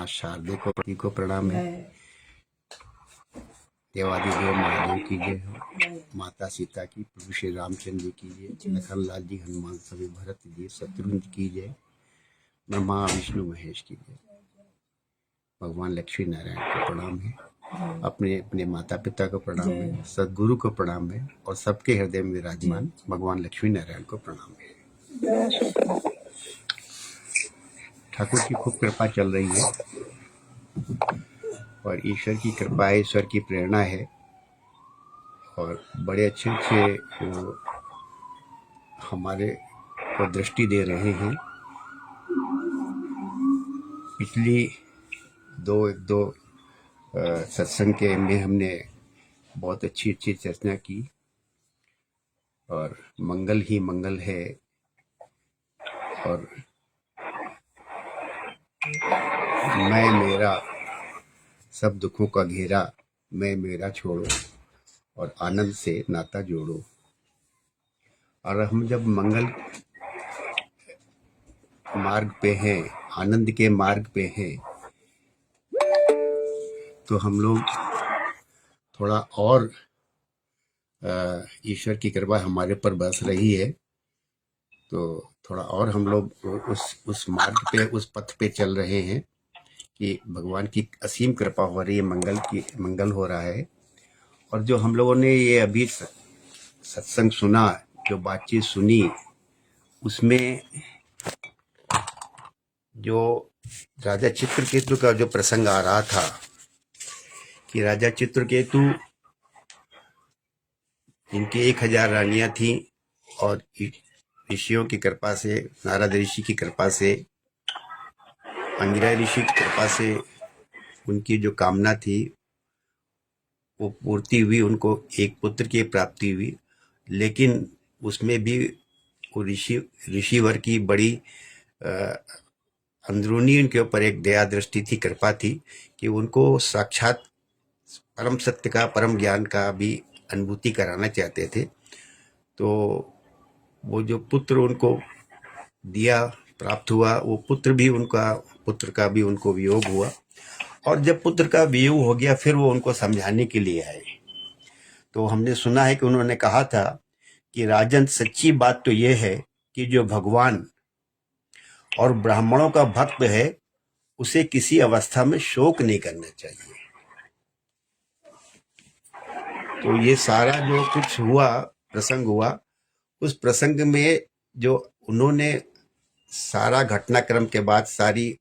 शारदे को पति को प्रणाम है। देवादिदेव महादेव की जय हो। माता सीता की, प्रभु श्री रामचंद्र जी की जय। लखन लाल जी, हनुमान सभी, भरत जी, शत्रुघ्न की जय। ब्रह्मा विष्णु महेश की जय। भगवान लक्ष्मी नारायण को प्रणाम है। अपने अपने माता पिता को प्रणाम है। सदगुरु को प्रणाम है। और सबके हृदय में विराजमान भगवान लक्ष्मी नारायण को प्रणाम है। ठाकुर की खूब कृपा चल रही है और ईश्वर की कृपा है, ईश्वर की प्रेरणा है और बड़े अच्छे वो हमारे को दृष्टि दे रहे हैं। पिछली दो सत्संग के में हमने बहुत अच्छी चर्चा की और मंगल ही मंगल है और मैं मेरा सब दुखों का घेरा, मैं मेरा छोड़ो और आनंद से नाता जोड़ो। और हम जब मंगल मार्ग पे हैं, आनंद के मार्ग पे हैं, तो हम लोग थोड़ा और ईश्वर की कृपा हमारे पर बरस रही है, तो थोड़ा और हम लोग उस मार्ग पे, उस पथ पे चल रहे हैं कि भगवान की असीम कृपा हो रही है, मंगल हो रहा है। और जो हम लोगों ने ये अभी सत्संग सुना, जो बातचीत सुनी, उसमें जो राजा चित्रकेतु का जो प्रसंग आ रहा था कि राजा चित्रकेतु, जिनकी 1000 रानियां थी और ऋषियों की कृपा से, नारद ऋषि की कृपा से, अंगिरा ऋषि की कृपा से उनकी जो कामना थी वो पूर्ति हुई। उनको एक पुत्र की प्राप्ति हुई, लेकिन उसमें भी वो ऋषिवर की बड़ी अंदरूनी उनके ऊपर एक दया दृष्टि थी, कृपा थी कि उनको साक्षात परम सत्य का, परम ज्ञान का भी अनुभूति कराना चाहते थे। तो वो जो पुत्र उनको दिया, प्राप्त हुआ, वो पुत्र का भी उनको वियोग हुआ। और जब पुत्र का वियोग हो गया, फिर वो उनको समझाने के लिए आए। तो हमने सुना है कि उन्होंने कहा था कि राजन, सच्ची बात तो ये है कि जो भगवान और ब्राह्मणों का भक्त है, उसे किसी अवस्था में शोक नहीं करना चाहिए। तो ये सारा जो कुछ हुआ, प्रसंग हुआ, उस प्रसंग में जो उन्होंने सारा घटनाक्रम के बाद, सारी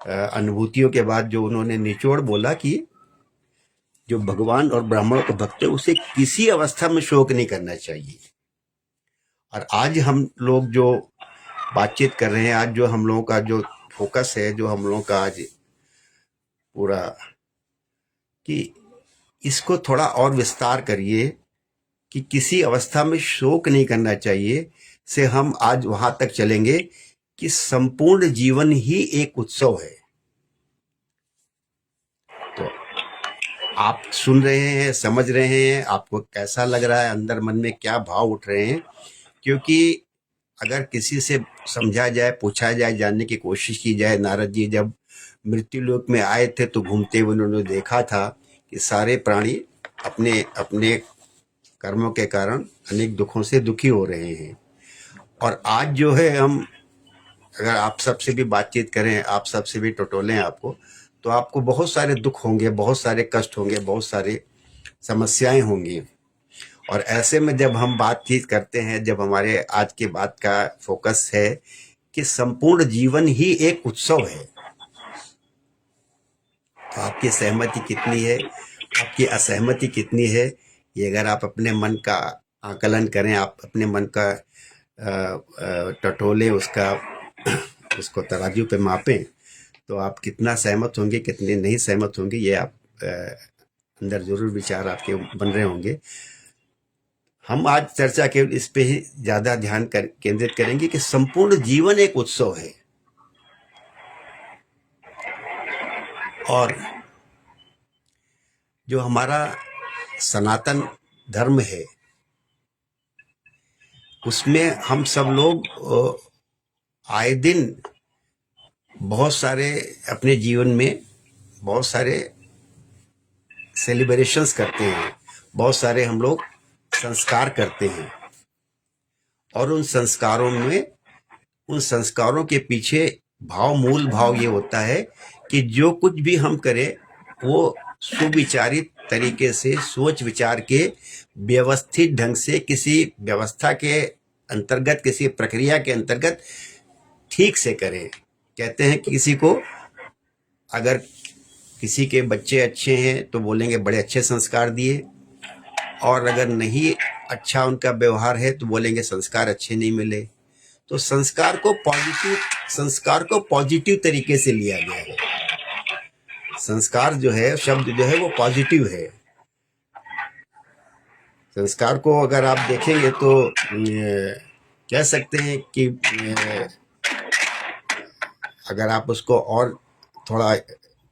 अनुभूतियों के बाद जो उन्होंने निचोड़ बोला कि जो भगवान और ब्राह्मणों को भक्त है, उसे किसी अवस्था में शोक नहीं करना चाहिए। और आज हम लोग जो बातचीत कर रहे हैं, आज जो हम लोगों का जो फोकस है, जो हम लोगों का आज पूरा, कि इसको थोड़ा और विस्तार करिए कि किसी अवस्था में शोक नहीं करना चाहिए, से हम आज वहां तक चलेंगे कि संपूर्ण जीवन ही एक उत्सव है। तो आप सुन रहे हैं, समझ रहे हैं, आपको कैसा लग रहा है, अंदर मन में क्या भाव उठ रहे हैं? क्योंकि अगर किसी से समझा जाए, पूछा जाए, जानने की कोशिश की जाए, नारद जी जब मृत्यु लोक में आए थे तो घूमते हुए उन्होंने देखा था कि सारे प्राणी अपने अपने कर्मों के कारण अनेक दुखों से दुखी हो रहे हैं। और आज जो है, हम अगर आप सबसे भी बातचीत करें, आप सबसे भी टटोलें आपको, तो आपको बहुत सारे दुख होंगे, बहुत सारे कष्ट होंगे, बहुत सारे समस्याएं होंगी। और ऐसे में जब हम बातचीत करते हैं, जब हमारे आज की बात का फोकस है कि संपूर्ण जीवन ही एक उत्सव है, तो आपकी सहमति कितनी है, आपकी असहमति कितनी है, ये अगर आप अपने मन का आकलन करें, आप अपने मन का टटोले, उसको तराजू पे मापें, तो आप कितना सहमत होंगे, कितने नहीं सहमत होंगे, ये आप अंदर जरूर विचार आपके बन रहे होंगे। हम आज चर्चा केवल इस पे ही ज्यादा ध्यान केंद्रित करेंगे कि संपूर्ण जीवन एक उत्सव है। और जो हमारा सनातन धर्म है, उसमें हम सब लोग आए दिन बहुत सारे अपने जीवन में बहुत सारे सेलिब्रेशंस करते हैं, बहुत सारे हम लोग संस्कार करते हैं, और उन संस्कारों के पीछे मूल भाव ये होता है कि जो कुछ भी हम करें वो सुविचारित तरीके से, सोच विचार के, व्यवस्थित ढंग से, किसी व्यवस्था के अंतर्गत, किसी प्रक्रिया के अंतर्गत ठीक से करें। कहते हैं कि अगर किसी के बच्चे अच्छे हैं तो बोलेंगे बड़े अच्छे संस्कार दिए, और अगर नहीं अच्छा उनका व्यवहार है तो बोलेंगे संस्कार अच्छे नहीं मिले। तो संस्कार को पॉजिटिव तरीके से लिया गया है। संस्कार जो है, शब्द जो है वो पॉजिटिव है। संस्कार को अगर आप देखेंगे तो कह सकते हैं कि अगर आप उसको और थोड़ा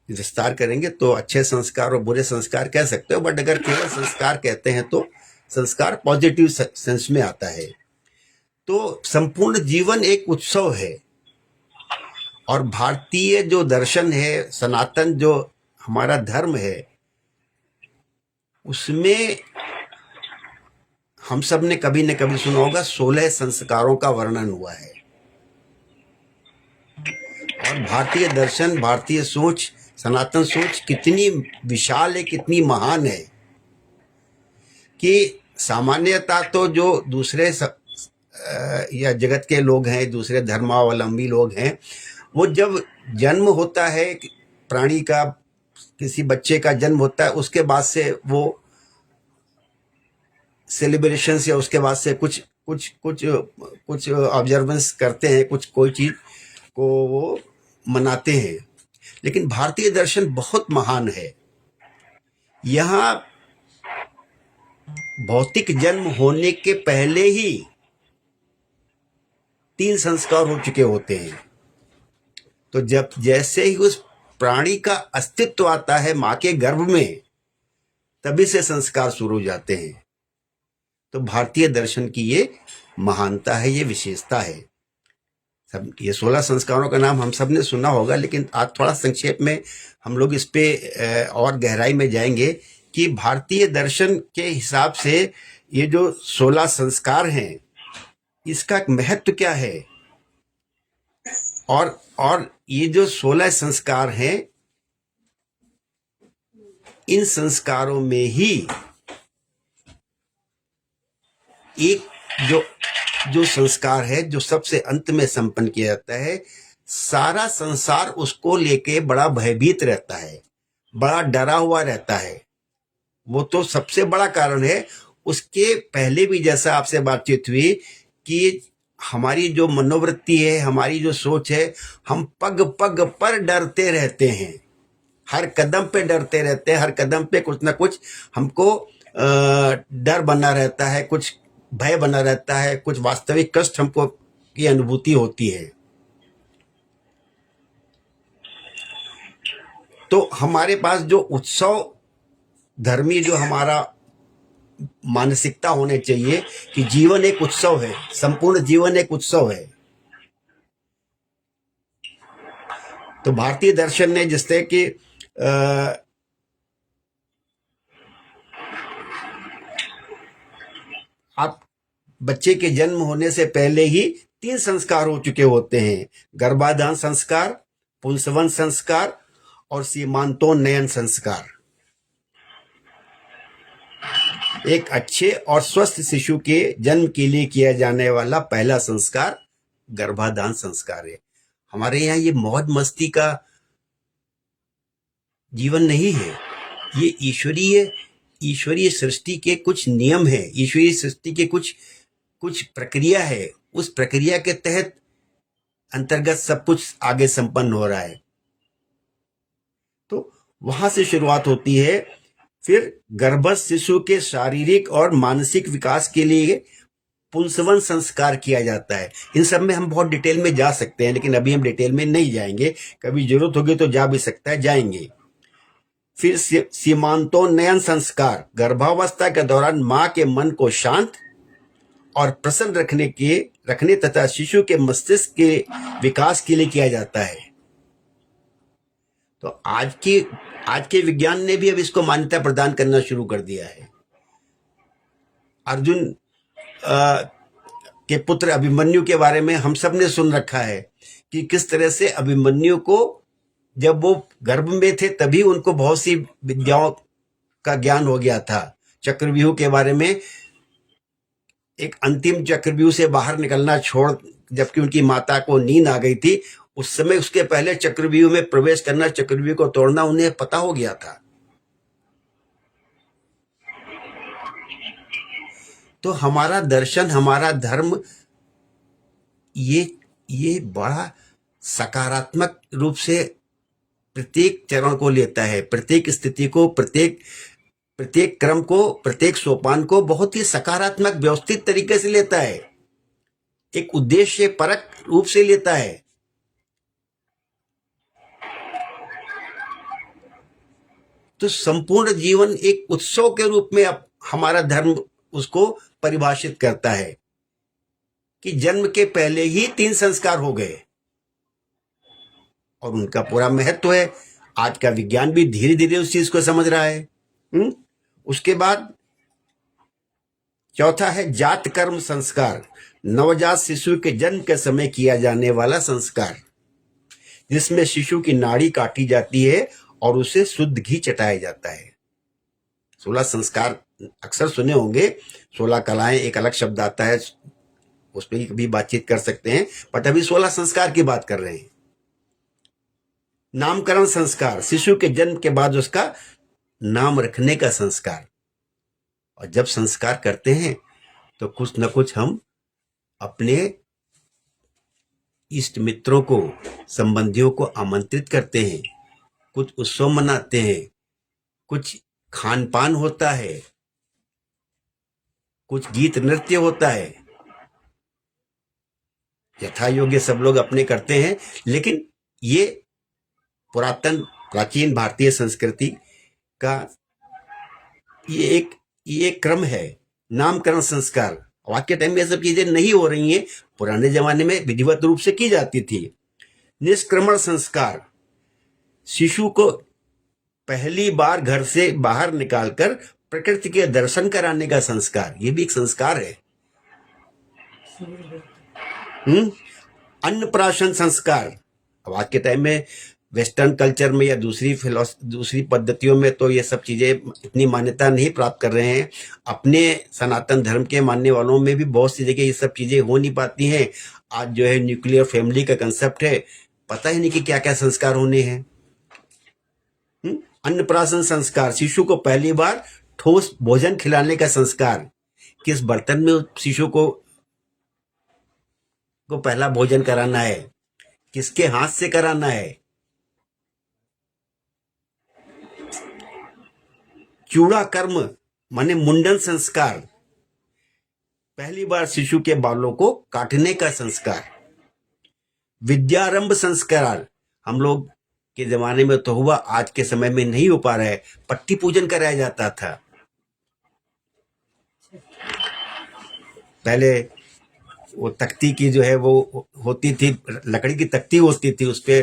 विस्तार करेंगे तो अच्छे संस्कार और बुरे संस्कार कह सकते हो, बट अगर केवल संस्कार कहते हैं तो संस्कार पॉजिटिव सेंस में आता है। तो संपूर्ण जीवन एक उत्सव है, और भारतीय जो दर्शन है, सनातन जो हमारा धर्म है, उसमें हम सब ने कभी न कभी सुना होगा 16 संस्कारों का वर्णन हुआ है। और भारतीय दर्शन, भारतीय सोच, सनातन सोच कितनी विशाल है, कितनी महान है कि सामान्यतः तो जो दूसरे या जगत के लोग हैं, दूसरे धर्मावलंबी लोग हैं, वो जब जन्म होता है प्राणी का, किसी बच्चे का जन्म होता है, उसके बाद से वो सेलिब्रेशन या उसके बाद से कुछ कुछ कुछ कुछ ऑब्जर्वेंस करते हैं, कोई चीज को वो मनाते हैं। लेकिन भारतीय दर्शन बहुत महान है। यहाँ भौतिक जन्म होने के पहले ही 3 संस्कार हो चुके होते हैं। तो जैसे ही उस प्राणी का अस्तित्व आता है मां के गर्भ में, तभी से संस्कार शुरू हो जाते हैं। तो भारतीय दर्शन की ये महानता है, ये विशेषता है। सब ये 16 संस्कारों का नाम हम सब ने सुना होगा, लेकिन आज थोड़ा संक्षेप में हम लोग इस पे और गहराई में जाएंगे कि भारतीय दर्शन के हिसाब से ये जो 16 संस्कार हैं, इसका महत्व क्या है। और ये जो 16 संस्कार हैं, इन संस्कारों में ही एक जो संस्कार है जो सबसे अंत में संपन्न किया जाता है, सारा संसार उसको लेके बड़ा भयभीत रहता है, बड़ा डरा हुआ रहता है। वो तो सबसे बड़ा कारण है। उसके पहले भी जैसा आपसे बातचीत हुई कि हमारी जो मनोवृत्ति है, हमारी जो सोच है, हम पग पग पर डरते रहते हैं, हर कदम पे डरते रहते हैं, हर कदम पे कुछ ना कुछ हमको डर बना रहता है, कुछ भय बना रहता है, कुछ वास्तविक कष्ट हमको की अनुभूति होती है। तो हमारे पास जो उत्सव धर्मी जो हमारा मानसिकता होने चाहिए कि जीवन एक उत्सव है, संपूर्ण जीवन एक उत्सव है। तो भारतीय दर्शन ने जिससे कि आप बच्चे के जन्म होने से पहले ही 3 संस्कार हो चुके होते हैं: गर्भाधान संस्कार, पुंसवन संस्कार और सीमांतोन्नयन संस्कार। एक अच्छे और स्वस्थ शिशु के जन्म के लिए किया जाने वाला पहला संस्कार गर्भाधान संस्कार है। हमारे यहाँ ये मौज मस्ती का जीवन नहीं है, ये ईश्वरीय सृष्टि के कुछ नियम है, ईश्वरीय सृष्टि के कुछ प्रक्रिया है। उस प्रक्रिया के तहत अंतर्गत सब कुछ आगे संपन्न हो रहा है। तो वहां से शुरुआत होती है। फिर गर्भस्थ शिशु के शारीरिक और मानसिक विकास के लिए पुंसवन संस्कार किया जाता है। इन सब में हम बहुत डिटेल में जा सकते हैं, लेकिन अभी हम डिटेल में नहीं जाएंगे, कभी जरूरत होगी तो जा भी सकता है, जाएंगे। फिर सीमांतोन्नयन संस्कार गर्भावस्था के दौरान मां के मन को शांत और प्रसन्न रखने तथा शिशु के मस्तिष्क के विकास के लिए किया जाता है। तो आज के विज्ञान ने भी अब इसको मान्यता प्रदान करना शुरू कर दिया है। अर्जुन अ, के पुत्र अभिमन्यु के बारे में हम सब ने सुन रखा है कि किस तरह से अभिमन्यु को जब वो गर्भ में थे तभी उनको बहुत सी विद्याओं का ज्ञान हो गया था। चक्रव्यूह के बारे में, एक अंतिम चक्रव्यूह से बाहर निकलना छोड़, जबकि उनकी माता को नींद आ गई थी, उस समय उसके पहले चक्रव्यूह में प्रवेश करना, चक्रव्यूह को तोड़ना उन्हें पता हो गया था। तो हमारा दर्शन, हमारा धर्म ये बड़ा सकारात्मक रूप से प्रत्येक चरण को लेता है, प्रत्येक स्थिति को, प्रत्येक क्रम को, प्रत्येक सोपान को बहुत ही सकारात्मक व्यवस्थित तरीके से लेता है, एक उद्देश्य परक रूप से लेता है। तो संपूर्ण जीवन एक उत्सव के रूप में अब हमारा धर्म उसको परिभाषित करता है कि जन्म के पहले ही 3 संस्कार हो गए और उनका पूरा महत्व है। आज का विज्ञान भी धीरे धीरे उस चीज को समझ रहा है। उसके बाद चौथा है जात कर्म संस्कार, नवजात शिशु के जन्म के समय किया जाने वाला संस्कार, जिसमें शिशु की नाड़ी काटी जाती है और उसे शुद्ध घी चटाया जाता है। 16 संस्कार अक्सर सुने होंगे, 16 कलाएं एक अलग शब्द आता है, उस पर भी बातचीत कर सकते हैं, बट अभी 16 संस्कार की बात कर रहे हैं। नामकरण संस्कार, शिशु के जन्म के बाद उसका नाम रखने का संस्कार। और जब संस्कार करते हैं तो कुछ न कुछ हम अपने इष्ट मित्रों को, संबंधियों को आमंत्रित करते हैं, कुछ उत्सव मनाते हैं, कुछ खान पान होता है, कुछ गीत नृत्य होता है, यथा योग्य सब लोग अपने करते हैं। लेकिन ये प्राचीन भारतीय संस्कृति का ये एक क्रम है। नामकरण संस्कार, आज के टाइम में ये सब चीजें नहीं हो रही हैं, पुराने जमाने में विधिवत रूप से की जाती थी। निष्क्रमण संस्कार, शिशु को पहली बार घर से बाहर निकालकर प्रकृति के दर्शन कराने का संस्कार, ये भी एक संस्कार है। अन्नप्राशन संस्कार, अब आज के टाइम में वेस्टर्न कल्चर में या दूसरी पद्धतियों में तो ये सब चीजें इतनी मान्यता नहीं प्राप्त कर रहे हैं। अपने सनातन धर्म के मानने वालों में भी बहुत सी जगह ये सब चीजें हो नहीं पाती हैं। आज जो है न्यूक्लियर फैमिली का कंसेप्ट है, पता ही नहीं कि क्या क्या संस्कार होने हैं। अन्नप्राशन संस्कार, शिशु को पहली बार ठोस भोजन खिलाने का संस्कार, किस बर्तन में शिशु को पहला भोजन कराना है, किसके हाथ से कराना है। चूड़ा कर्म माने मुंडन संस्कार, पहली बार शिशु के बालों को काटने का संस्कार। विद्यारंभ संस्कार, हम लोग के जमाने में तो हुआ, आज के समय में नहीं हो पा रहा है, पट्टी पूजन कराया जाता था। पहले वो तख्ती की जो है वो होती थी, लकड़ी की तख्ती होती थी, उस पे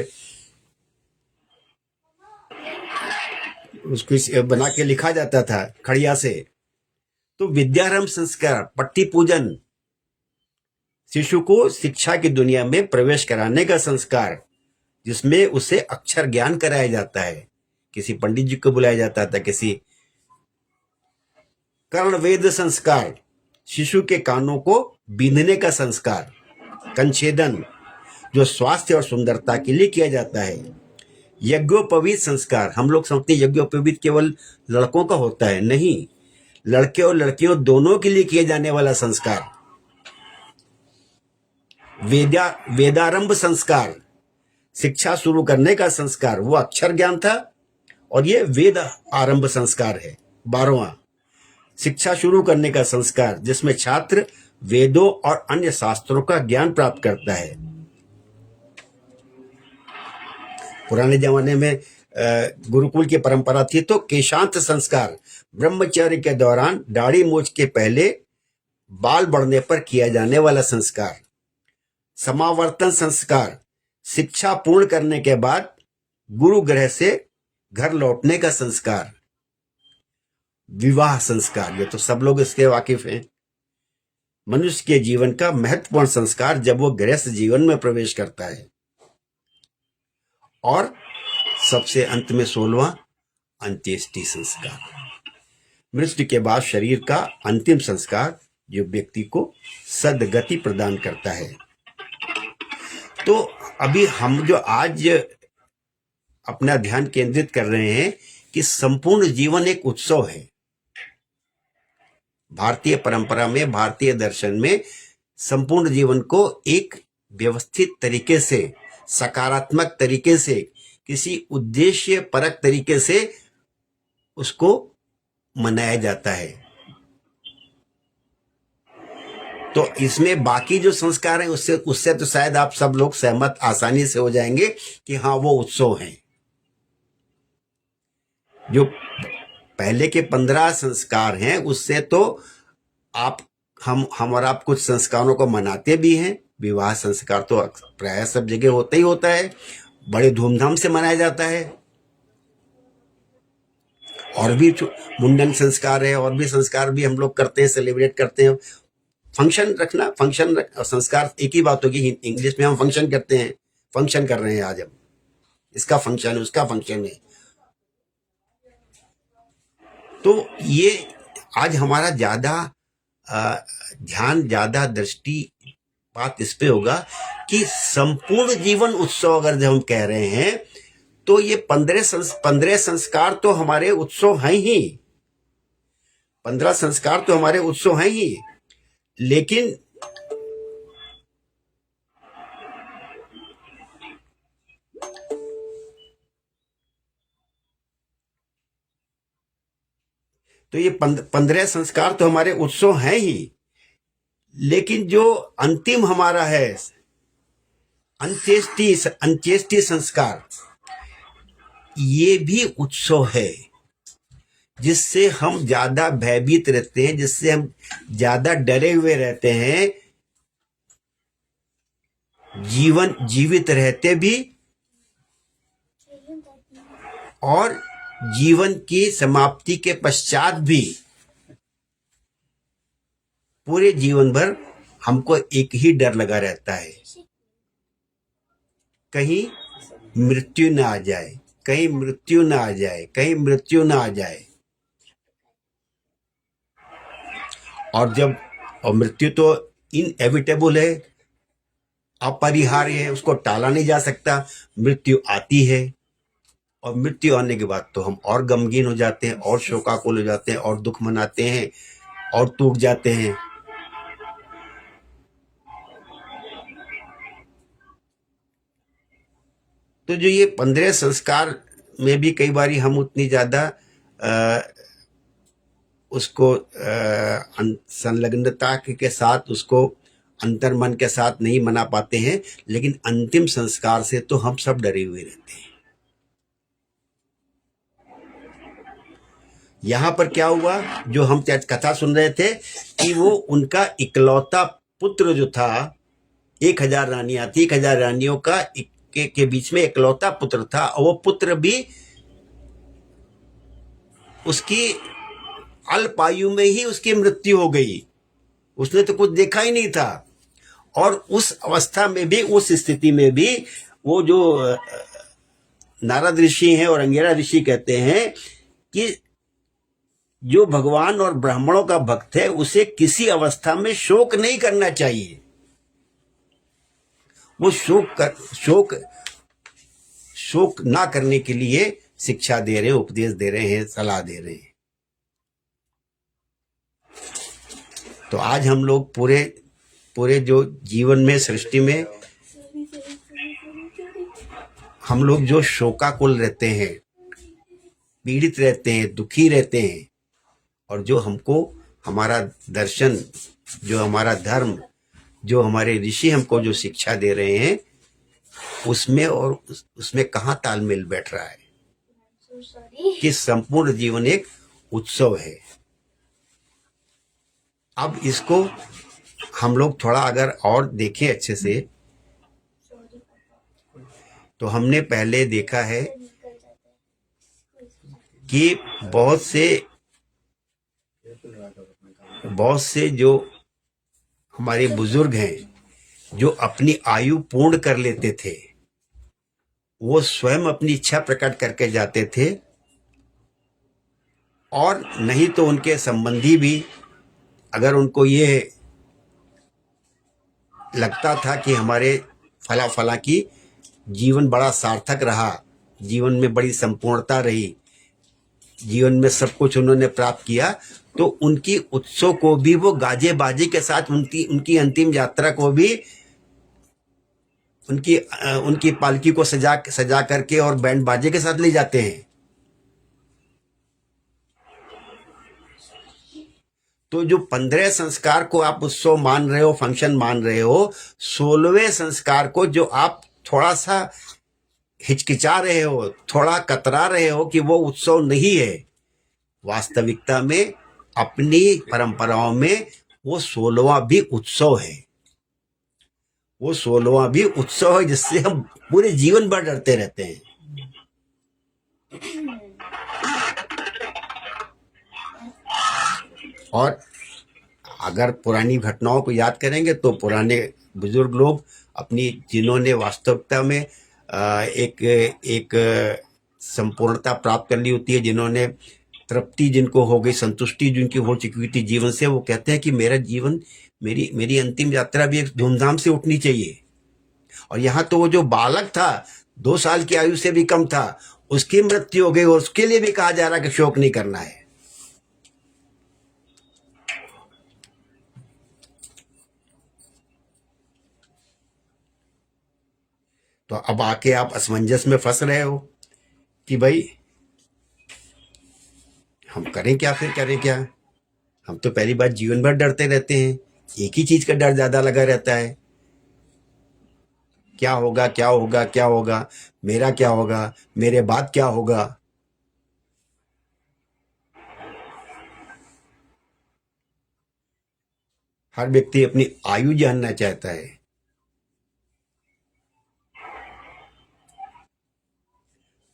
उसको बना के लिखा जाता था खड़िया से। तो विद्यारंभ संस्कार, पट्टी पूजन, शिशु को शिक्षा की दुनिया में प्रवेश कराने का संस्कार, जिसमें उसे अक्षर ज्ञान कराया जाता है। किसी पंडित जी को बुलाया जाता था, किसी कर्ण वेद संस्कार, शिशु के कानों को बींधने का संस्कार। कंछेदन, जो स्वास्थ्य और सुंदरता के लिए किया जाता है। यज्ञोपवीत संस्कार, हम लोग समझते हैं यज्ञोपवीत केवल लड़कों का होता है, नहीं, लड़के और लड़कियों दोनों के लिए किए जाने वाला संस्कार। वेदारंभ संस्कार, शिक्षा शुरू करने का संस्कार, वो अक्षर ज्ञान था, और ये वेद आरंभ संस्कार है 12वां, शिक्षा शुरू करने का संस्कार, जिसमें छात्र वेदों और अन्य शास्त्रों का ज्ञान प्राप्त करता है। पुराने जमाने में गुरुकुल की परंपरा थी, तो केशांत संस्कार, ब्रह्मचर्य के दौरान दाढ़ी मूछ के पहले बाल बढ़ने पर किया जाने वाला संस्कार। समावर्तन संस्कार, शिक्षा पूर्ण करने के बाद गुरु ग्रह से घर लौटने का संस्कार, विवाह संस्कार, ये तो सब लोग इसके वाकिफ हैं। मनुष्य के जीवन का महत्वपूर्ण संस्कार जब वो गृहस्थ जीवन में प्रवेश करता है। और सबसे अंत में 16वां अंत्येष्टि संस्कार, मृत्यु के बाद शरीर का अंतिम संस्कार, जो व्यक्ति को सद्गति प्रदान करता है। तो अभी हम जो आज अपना ध्यान केंद्रित कर रहे हैं कि संपूर्ण जीवन एक उत्सव है। भारतीय परंपरा में, भारतीय दर्शन में संपूर्ण जीवन को एक व्यवस्थित तरीके से, सकारात्मक तरीके से, किसी उद्देश्य परक तरीके से उसको मनाया जाता है। तो इसमें बाकी जो संस्कार हैं उससे तो शायद आप सब लोग सहमत आसानी से हो जाएंगे कि हाँ, वो उत्सव हैं। जो पहले के 15 संस्कार हैं उससे तो हम और आप कुछ संस्कारों को मनाते भी हैं। विवाह संस्कार तो प्राय सब जगह होता ही होता है, बड़े धूमधाम से मनाया जाता है। और भी मुंडन संस्कार है, और भी संस्कार भी हम लोग करते हैं, सेलिब्रेट करते हैं। फंक्शन रखना, संस्कार एक ही बात होगी। इंग्लिश में हम फंक्शन करते हैं, फंक्शन कर रहे हैं आज हम, इसका फंक्शन है, उसका फंक्शन है। तो ये आज हमारा ज्यादा ध्यान, ज्यादा दृष्टिपात इस पे होगा कि संपूर्ण जीवन उत्सव अगर जब हम कह रहे हैं तो ये 15 संस्कार तो हमारे उत्सव हैं ही, 15 संस्कार तो हमारे उत्सव हैं ही। लेकिन तो ये 15 संस्कार तो हमारे उत्सव हैं ही, लेकिन जो अंतिम हमारा है अंत्येष्टि संस्कार, ये भी उत्सव है, जिससे हम ज्यादा भयभीत रहते हैं, जिससे हम ज्यादा डरे हुए रहते हैं। जीवित रहते भी और जीवन की समाप्ति के पश्चात भी पूरे जीवन भर हमको एक ही डर लगा रहता है, कहीं मृत्यु ना आ जाए, कहीं मृत्यु ना आ जाए, कहीं मृत्यु ना आ जाए। और मृत्यु तो इनएविटेबल है, अपरिहार्य है, उसको टाला नहीं जा सकता। मृत्यु आती है और मृत्यु आने के बाद तो हम और गमगीन हो जाते हैं, और शोकाकुल हो जाते हैं, और दुख मनाते हैं, और टूट जाते हैं। तो जो ये 15 संस्कार में भी कई बार हम उतनी ज्यादा उसको संलग्नता के साथ, उसको अंतर्मन के साथ नहीं मना पाते हैं। लेकिन अंतिम संस्कार से तो हम सब डरे हुए रहते हैं। यहां पर क्या हुआ, जो हम कथा सुन रहे थे कि वो उनका इकलौता पुत्र जो था, 1000 रानियां थी, 1000 रानियों का के बीच में इकलौता पुत्र था, और वो पुत्र भी उसकी अल्पायु में ही उसकी मृत्यु हो गई। उसने तो कुछ देखा ही नहीं था। और उस अवस्था में भी, उस स्थिति में भी, वो जो नारद ऋषि हैं और अंगिरा ऋषि कहते हैं कि जो भगवान और ब्राह्मणों का भक्त है उसे किसी अवस्था में शोक नहीं करना चाहिए। वो शोक ना करने के लिए शिक्षा दे रहे हैं, उपदेश दे रहे हैं, सलाह दे रहे हैं। तो आज हम लोग पूरे जो जीवन में, सृष्टि में हम लोग जो शोकाकुल रहते हैं, पीड़ित रहते हैं, दुखी रहते हैं, और जो हमको हमारा दर्शन, जो हमारा धर्म, जो हमारे ऋषि हमको जो शिक्षा दे रहे हैं, उसमें कहाँ तालमेल बैठ रहा है कि संपूर्ण जीवन एक उत्सव है। अब इसको हम लोग थोड़ा अगर और देखें अच्छे से, तो हमने पहले देखा है कि बहुत से जो हमारे बुजुर्ग हैं जो अपनी आयु पूर्ण कर लेते थे, वो स्वयं अपनी इच्छा प्रकट करके जाते थे, और नहीं तो उनके संबंधी भी, अगर उनको ये लगता था कि हमारे फला फला की जीवन बड़ा सार्थक रहा, जीवन में बड़ी संपूर्णता रही, जीवन में सब कुछ उन्होंने प्राप्त किया, तो उनकी उत्सव को भी वो गाजे बाजे के साथ, उनकी उनकी अंतिम यात्रा को भी उनकी पालकी को सजा सजा करके और बैंड बाजे के साथ ले जाते हैं। तो जो 15 संस्कार को आप उत्सव मान रहे हो, फंक्शन मान रहे हो, 16वें संस्कार को जो आप थोड़ा सा हिचकिचा रहे हो, थोड़ा कतरा रहे हो कि वो उत्सव नहीं है, वास्तविकता में अपनी परंपराओं में वो 16वां भी उत्सव है। वो 16वां भी उत्सव है जिससे हम पूरे जीवन भर डरते रहते हैं। और अगर पुरानी घटनाओं को याद करेंगे तो पुराने बुजुर्ग लोग अपनी, जिन्होंने वास्तविकता में एक एक संपूर्णता प्राप्त कर ली होती है, जिन्होंने तृप्ति जिनको हो गई, संतुष्टि जिनकी हो चुकी थी जीवन से, वो कहते हैं कि मेरा जीवन, मेरी मेरी अंतिम यात्रा भी एक धूमधाम से उठनी चाहिए। और यहाँ तो वो जो बालक था, 2 साल की आयु से भी कम था, उसकी मृत्यु हो गई और उसके लिए भी कहा जा रहा है कि शोक नहीं करना है। तो अब आके आप असमंजस में फंस रहे हो कि भाई हम करें क्या, फिर करें क्या। हम तो पहली बात जीवन भर डरते रहते हैं, एक ही चीज का डर ज्यादा लगा रहता है, क्या होगा क्या होगा क्या होगा, मेरा क्या होगा, मेरे बाद क्या होगा। हर व्यक्ति अपनी आयु जानना चाहता है।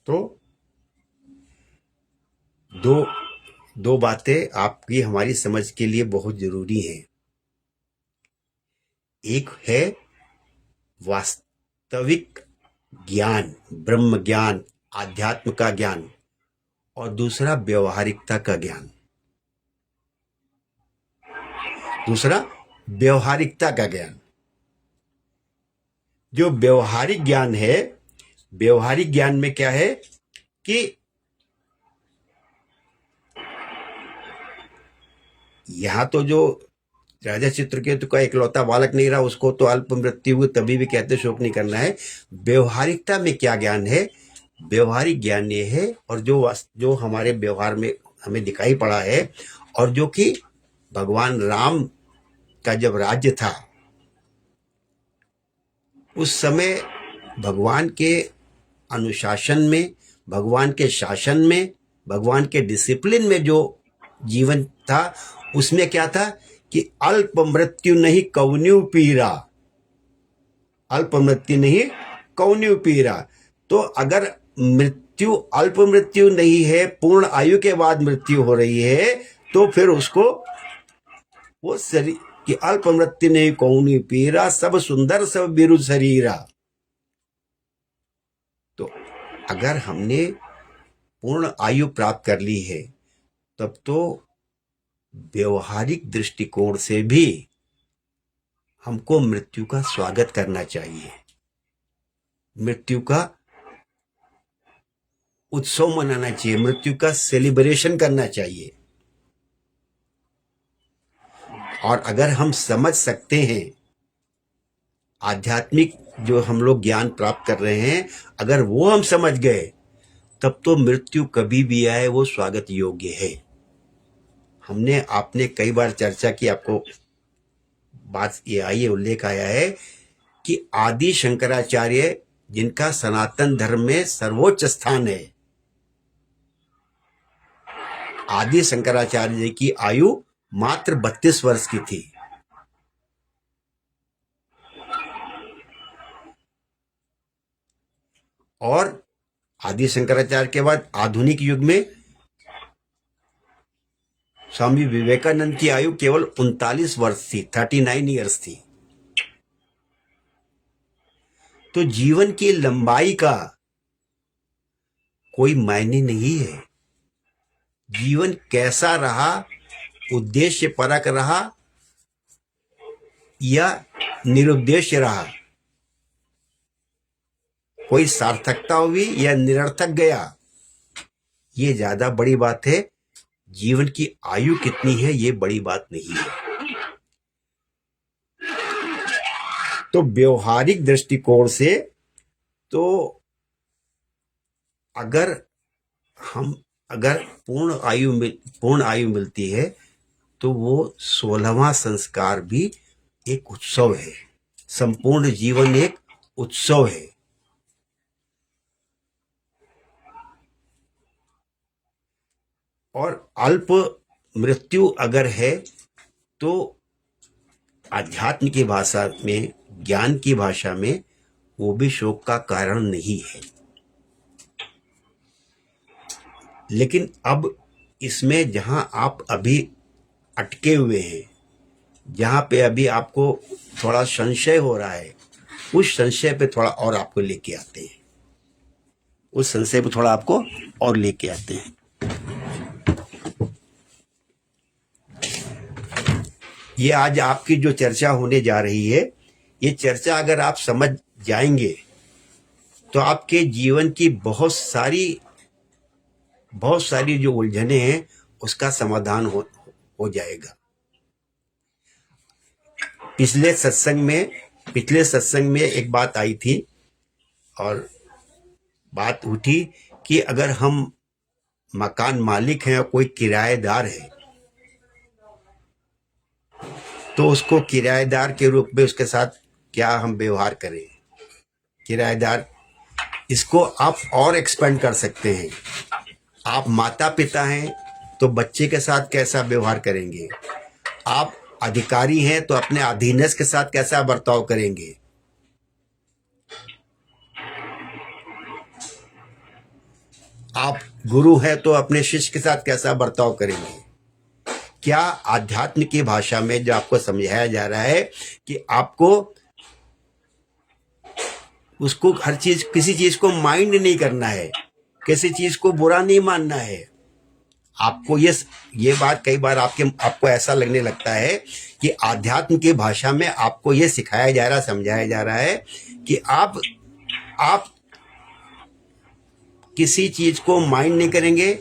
तो दो दो बातें आपकी हमारी समझ के लिए बहुत जरूरी हैं। एक है वास्तविक ज्ञान, ब्रह्म ज्ञान, आध्यात्म का ज्ञान, और दूसरा व्यवहारिकता का ज्ञान। दूसरा व्यवहारिकता का ज्ञान। जो व्यवहारिक ज्ञान है, व्यवहारिक ज्ञान में क्या है कि यहां तो जो राजा चित्रकेतु का इकलौता बालक नहीं रहा, उसको तो अल्प मृत्यु हुई तभी भी कहते शोक नहीं करना है। व्यवहारिकता में क्या ज्ञान है? व्यवहारिक ज्ञान ये है, और जो हमारे व्यवहार में हमें दिखाई पड़ा है, और जो कि भगवान राम का जब राज्य था उस समय भगवान के अनुशासन में, भगवान के शासन में, भगवान के डिसिप्लिन में जो जीवन था, उसमें क्या था कि अल्प मृत्यु नहीं कौन्यू पीरा, अल्प मृत्यु नहीं कौन्यू पीरा। तो अगर मृत्यु अल्प मृत्यु नहीं है, पूर्ण आयु के बाद मृत्यु हो रही है, तो फिर उसको वो शरीर कि अल्प मृत्यु नहीं कौन्यू पीरा, सब सुंदर सब बिरु शरीरा। तो अगर हमने पूर्ण आयु प्राप्त कर ली है, तब तो व्यवहारिक दृष्टिकोण से भी हमको मृत्यु का स्वागत करना चाहिए, मृत्यु का उत्सव मनाना चाहिए, मृत्यु का सेलिब्रेशन करना चाहिए। और अगर हम समझ सकते हैं, आध्यात्मिक जो हम लोग ज्ञान प्राप्त कर रहे हैं, अगर वो हम समझ गए, तब तो मृत्यु कभी भी आए वो स्वागत योग्य है। हमने आपने कई बार चर्चा की, आपको बात ये आई है, उल्लेख आया है कि आदि शंकराचार्य, जिनका सनातन धर्म में सर्वोच्च स्थान है, आदि शंकराचार्य जी की आयु मात्र 32 वर्ष की थी। और आदि शंकराचार्य के बाद आधुनिक युग में स्वामी विवेकानंद की आयु केवल 39 वर्ष थी, 39 ईयर्स थी। तो जीवन की लंबाई का कोई मायने नहीं है। जीवन कैसा रहा, उद्देश्य परक रहा या निरुद्देश्य रहा, कोई सार्थकता हुई या निरर्थक गया, ये ज्यादा बड़ी बात है। जीवन की आयु कितनी है ये बड़ी बात नहीं है। तो व्यवहारिक दृष्टिकोण से तो अगर पूर्ण आयु मिलती है तो वो 16वां संस्कार भी एक उत्सव है। संपूर्ण जीवन एक उत्सव है। और अल्प मृत्यु अगर है तो आध्यात्म की भाषा में, ज्ञान की भाषा में, वो भी शोक का कारण नहीं है। लेकिन अब इसमें जहां आप अभी अटके हुए हैं, जहां पे अभी आपको थोड़ा संशय हो रहा है, उस संशय पे थोड़ा और आपको लेके आते हैं। उस संशय पे थोड़ा आपको और लेके आते हैं। ये आज आपकी जो चर्चा होने जा रही है, ये चर्चा अगर आप समझ जाएंगे तो आपके जीवन की बहुत सारी जो उलझने हैं उसका समाधान हो जाएगा। पिछले सत्संग में एक बात आई थी और बात उठी कि अगर हम मकान मालिक हैं और कोई किराएदार है तो उसको किराएदार के रूप में उसके साथ क्या हम व्यवहार करें। किराएदार, इसको आप और एक्सपेंड कर सकते हैं। आप माता पिता हैं तो बच्चे के साथ कैसा व्यवहार करेंगे। आप अधिकारी हैं तो अपने अधीनस्थ के साथ कैसा बर्ताव करेंगे। आप गुरु हैं तो अपने शिष्य के साथ कैसा बर्ताव करेंगे। क्या आध्यात्म की भाषा में जो आपको समझाया जा रहा है कि आपको उसको हर चीज, किसी चीज को माइंड नहीं करना है, किसी चीज को बुरा नहीं मानना है। आपको ये बात कई बार आपको ऐसा लगने लगता है कि आध्यात्म की भाषा में आपको ये सिखाया जा रहा, समझाया जा रहा है कि आप किसी चीज को माइंड नहीं करेंगे।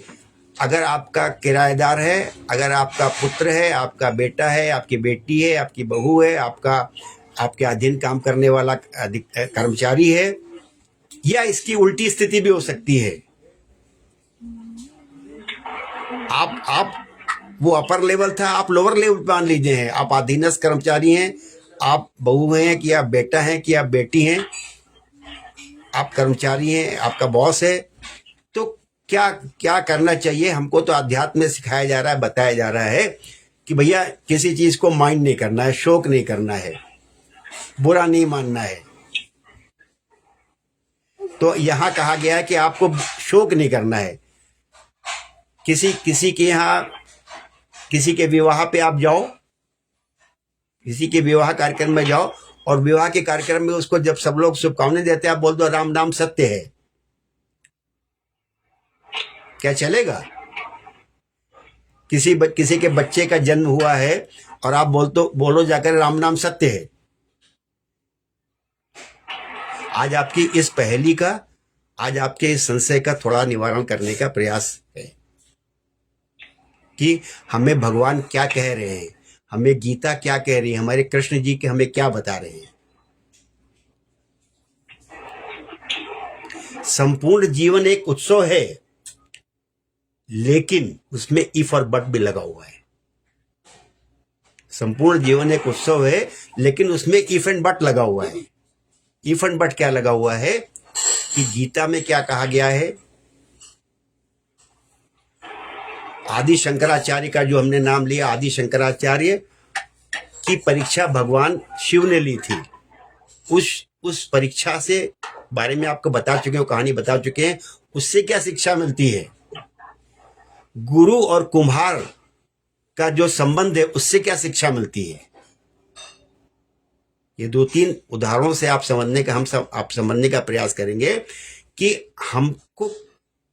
अगर आपका किराएदार है, अगर आपका पुत्र है, आपका बेटा है, आपकी बेटी है, आपकी बहू है, आपके अधीन काम करने वाला कर्मचारी है, या इसकी उल्टी स्थिति भी हो सकती है। आप वो अपर लेवल था, आप लोअर लेवल मान लीजिए हैं। आप अधीनस्थ कर्मचारी हैं, आप बहू हैं कि आप बेटा हैं कि आप बेटी हैं, आप कर्मचारी हैं, आपका बॉस है। तो क्या करना चाहिए हमको? तो अध्यात्म में सिखाया जा रहा है, बताया जा रहा है कि भैया किसी चीज को माइंड नहीं करना है, शोक नहीं करना है, बुरा नहीं मानना है। तो यहां कहा गया है कि आपको शोक नहीं करना है। किसी के यहाँ, किसी के विवाह पे आप जाओ, किसी के विवाह कार्यक्रम में जाओ और विवाह के कार्यक्रम में उसको जब सब लोग शुभकामनाएं देते हैं, आप बोल दो राम नाम सत्य है, क्या चलेगा? किसी के बच्चे का जन्म हुआ है और आप बोलो जाकर राम नाम सत्य है। आज आपकी इस पहेली का, आज आपके इस संशय का थोड़ा निवारण करने का प्रयास है कि हमें भगवान क्या कह रहे हैं, हमें गीता क्या कह रही है, हमारे कृष्ण जी के हमें क्या बता रहे हैं। संपूर्ण जीवन एक उत्सव है, लेकिन उसमें इफ और बट भी लगा हुआ है। संपूर्ण जीवन एक उत्सव है लेकिन उसमें इफ एंड बट लगा हुआ है। इफ एंड बट क्या लगा हुआ है कि गीता में क्या कहा गया है। आदि शंकराचार्य का जो हमने नाम लिया, आदि शंकराचार्य की परीक्षा भगवान शिव ने ली थी। उस परीक्षा से बारे में आपको बता चुके हैं, कहानी बता चुके हैं, उससे क्या शिक्षा मिलती है। गुरु और कुम्हार का जो संबंध है उससे क्या शिक्षा मिलती है। ये 2-3 उदाहरणों से आप समझने का प्रयास करेंगे कि हमको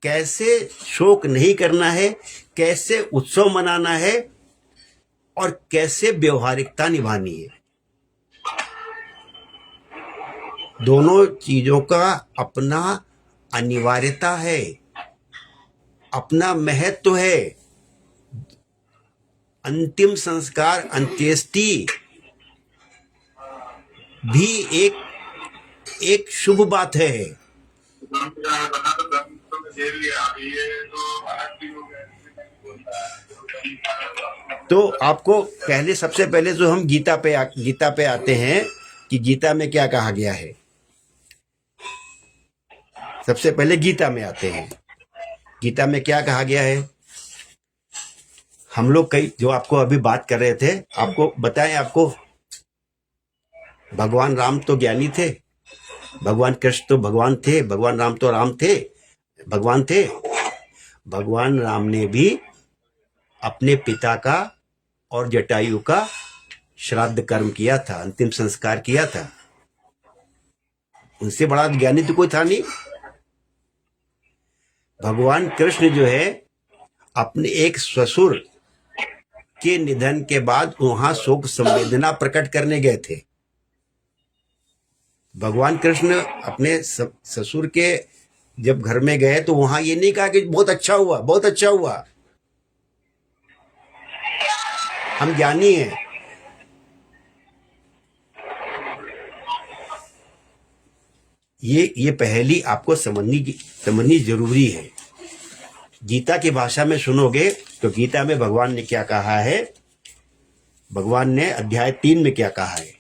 कैसे शोक नहीं करना है, कैसे उत्सव मनाना है और कैसे व्यवहारिकता निभानी है। दोनों चीजों का अपना अनिवार्यता है, अपना महत्व है। अंतिम संस्कार, अंत्येष्टि भी एक शुभ बात है। तो आपको सबसे पहले जो हम गीता पे आते हैं कि गीता में क्या कहा गया है। सबसे पहले गीता में आते हैं। गीता में क्या कहा गया है। हम लोग कई जो आपको अभी बात कर रहे थे, आपको बताएं, आपको भगवान राम तो ज्ञानी थे, भगवान कृष्ण तो भगवान थे, भगवान राम तो राम थे, भगवान थे। भगवान राम ने भी अपने पिता का और जटायु का श्राद्ध कर्म किया था, अंतिम संस्कार किया था। उनसे बड़ा ज्ञानी तो कोई था नहीं। भगवान कृष्ण जो है अपने एक ससुर के निधन के बाद वहां शोक संवेदना प्रकट करने गए थे। भगवान कृष्ण अपने ससुर के जब घर में गए तो वहां ये नहीं कहा कि बहुत अच्छा हुआ, बहुत अच्छा हुआ, हम ज्ञानी हैं। ये पहली आपको समझनी जरूरी है। गीता की भाषा में सुनोगे तो गीता में भगवान ने क्या कहा है, भगवान ने अध्याय 3 में क्या कहा है,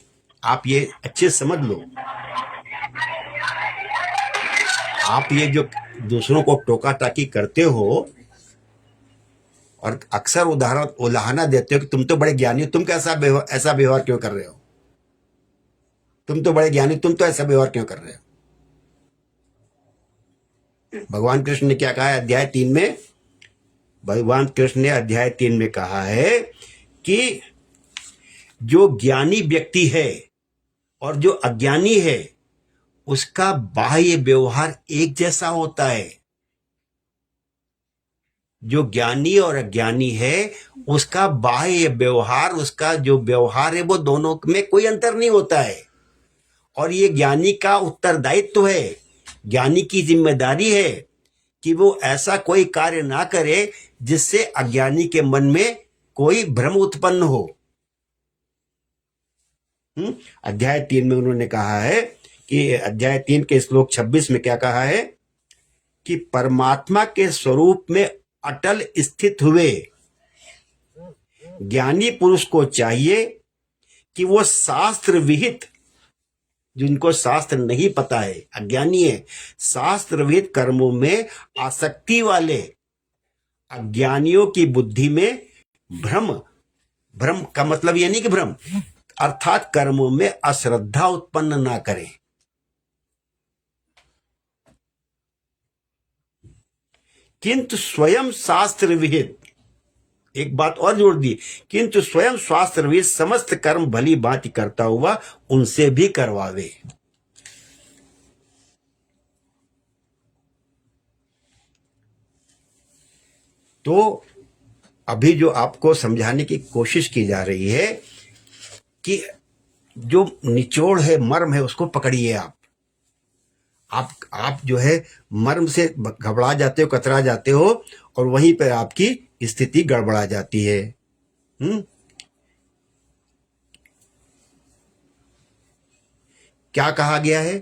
आप ये अच्छे समझ लो। आप ये जो दूसरों को टोका टाकी करते हो और अक्सर उलाहना देते हो कि तुम तो बड़े ज्ञानी हो, तुम कैसा ऐसा व्यवहार क्यों कर रहे हो, तुम तो बड़े ज्ञानी, तुम तो ऐसा व्यवहार क्यों कर रहे हो। भगवान कृष्ण ने क्या कहा है अध्याय 3 में। भगवान कृष्ण ने अध्याय 3 में कहा है कि जो ज्ञानी व्यक्ति है और जो अज्ञानी है उसका बाह्य व्यवहार एक जैसा होता है। जो ज्ञानी और अज्ञानी है उसका बाह्य व्यवहार, उसका जो व्यवहार है वो दोनों में कोई अंतर नहीं होता है। और ये ज्ञानी का उत्तरदायित्व है, ज्ञानी की जिम्मेदारी है कि वो ऐसा कोई कार्य ना करे जिससे अज्ञानी के मन में कोई भ्रम उत्पन्न हो। अध्याय 3 में उन्होंने कहा है कि अध्याय 3 के श्लोक 26 में क्या कहा है कि परमात्मा के स्वरूप में अटल स्थित हुए ज्ञानी पुरुष को चाहिए कि वो शास्त्र विहित, जिनको शास्त्र नहीं पता है, अज्ञानी है, शास्त्र विहित कर्मों में आसक्ति वाले अज्ञानियों की बुद्धि में भ्रम का मतलब ये नहीं कि भ्रम, अर्थात कर्मों में अश्रद्धा उत्पन्न ना करें। किंतु स्वयं शास्त्र विहित, एक बात और जोड़ दी, किंतु स्वयं शास्त्र विहित समस्त कर्म भली भांति करता हुआ उनसे भी करवावे। तो अभी जो आपको समझाने की कोशिश की जा रही है कि जो निचोड़ है, मर्म है, उसको पकड़िए। आप जो है मर्म से घबरा जाते हो, कतरा जाते हो और वहीं पर आपकी स्थिति गड़बड़ा जाती है। क्या कहा गया है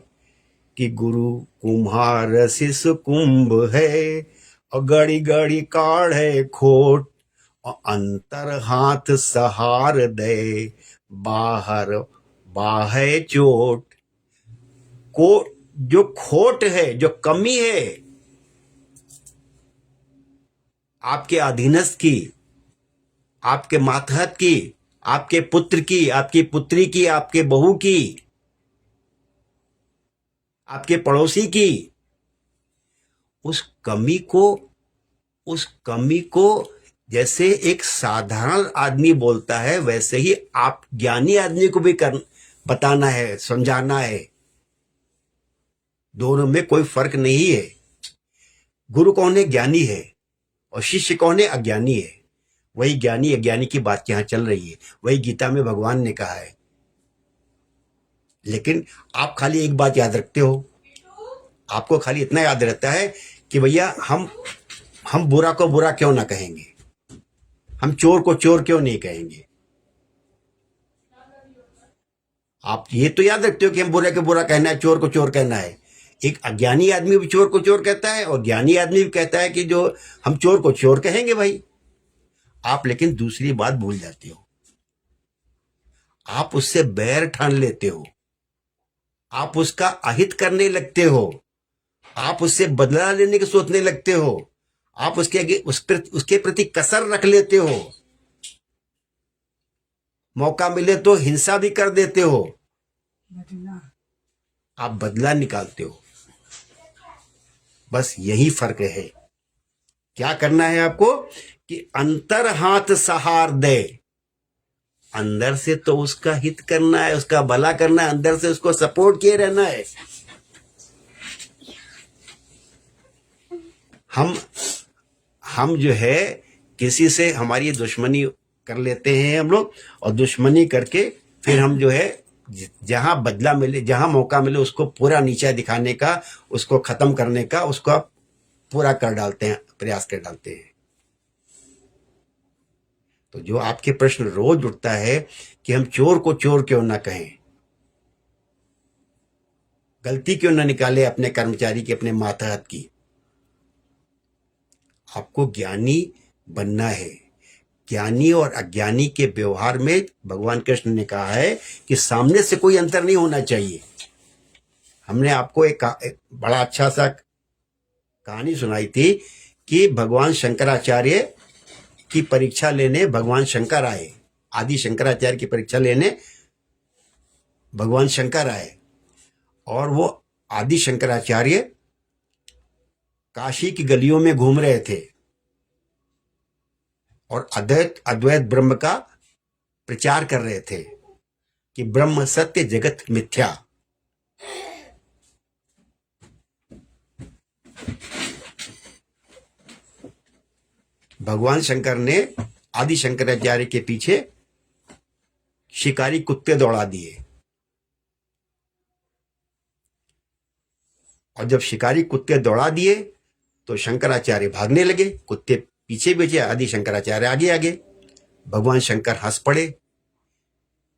कि गुरु कुम्हार शिष्य कुंभ है और गड़ी गड़ी काढ़े खोट और अंतर हाथ सहार दे बाहर बाहे चोट। को जो खोट है, जो कमी है आपके अधीनस्थ की, आपके मातहत की, आपके पुत्र की, आपकी पुत्री की, आपके बहू की, आपके पड़ोसी की, उस कमी को उस कमी को जैसे एक साधारण आदमी बोलता है, वैसे ही आप ज्ञानी आदमी को भी बताना है, समझाना है। दोनों में कोई फर्क नहीं है। गुरु कौन है? ज्ञानी है। और शिष्य कौन है? अज्ञानी है। वही ज्ञानी अज्ञानी की बात यहां चल रही है, वही गीता में भगवान ने कहा है। लेकिन आप खाली एक बात याद रखते हो, आपको खाली इतना याद रहता है कि भैया हम बुरा को बुरा क्यों ना कहेंगे, हम चोर को चोर क्यों नहीं कहेंगे। आप ये तो याद रखते हो कि हम बुरे को बुरा कहना है, चोर को चोर कहना है। एक अज्ञानी आदमी भी चोर को चोर कहता है और ज्ञानी आदमी भी कहता है कि जो हम चोर को चोर कहेंगे भाई। आप लेकिन दूसरी बात भूल जाते हो, आप उससे बैर ठान लेते हो, आप उसका अहित करने लगते हो, आप उससे बदला लेने की सोचने लगते हो, आप उसके प्रति कसर रख लेते हो, मौका मिले तो हिंसा भी कर देते हो, आप बदला निकालते हो। बस यही फर्क है। क्या करना है आपको कि अंतर हाथ सहार दे। अंदर से तो उसका हित करना है, उसका भला करना है, अंदर से उसको सपोर्ट किए रहना है। हम जो है किसी से हमारी दुश्मनी कर लेते हैं हम लोग, और दुश्मनी करके फिर हम जो है जहां बदला मिले, जहां मौका मिले, उसको पूरा नीचा दिखाने का, उसको खत्म करने का, उसको पूरा कर डालते हैं, प्रयास कर डालते हैं। तो जो आपके प्रश्न रोज उठता है कि हम चोर को चोर क्यों ना कहें, गलती क्यों ना निकाले अपने कर्मचारी की, अपने मातहत की। आपको ज्ञानी बनना है। ज्ञानी और अज्ञानी के व्यवहार में भगवान कृष्ण ने कहा है कि सामने से कोई अंतर नहीं होना चाहिए। हमने आपको एक बड़ा अच्छा सा कहानी सुनाई थी कि भगवान शंकराचार्य की परीक्षा लेने भगवान शंकर आए, आदि शंकराचार्य की परीक्षा लेने भगवान शंकर आए, और वो आदि शंकराचार्य काशी की गलियों में घूम रहे थे और अद्वैत ब्रह्म का प्रचार कर रहे थे कि ब्रह्म सत्य, जगत मिथ्या। भगवान शंकर ने आदि शंकराचार्य के पीछे शिकारी कुत्ते दौड़ा दिए, और जब शिकारी कुत्ते दौड़ा दिए तो शंकराचार्य भागने लगे, कुत्ते पीछे पीछे, आदि शंकराचार्य आगे आगे। भगवान शंकर हंस पड़े,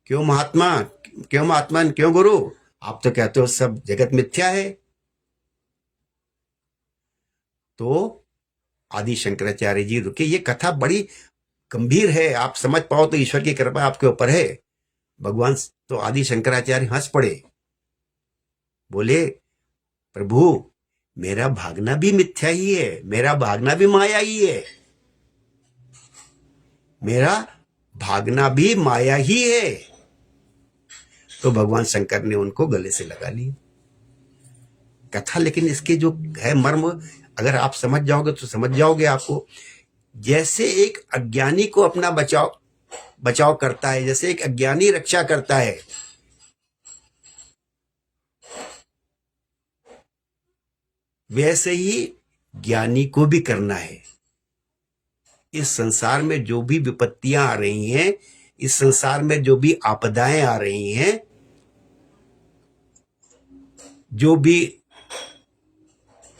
क्यों महात्मा, क्यों गुरु, आप तो कहते हो सब जगत मिथ्या है। तो आदि शंकराचार्य जी रुके। ये कथा बड़ी गंभीर है, आप समझ पाओ तो ईश्वर की कृपा आपके ऊपर है। भगवान तो आदि शंकराचार्य हंस पड़े, बोले प्रभु मेरा भागना भी मिथ्या ही है, मेरा भागना भी माया ही है, मेरा भागना भी माया ही है। तो भगवान शंकर ने उनको गले से लगा लिया। कथा लेकिन इसके जो है मर्म, अगर आप समझ जाओगे तो समझ जाओगे। आपको जैसे एक अज्ञानी को अपना बचाव करता है, जैसे एक अज्ञानी रक्षा करता है, वैसे ही ज्ञानी को भी करना है। इस संसार में जो भी विपत्तियां आ रही हैं, इस संसार में जो भी आपदाएं आ रही हैं, जो भी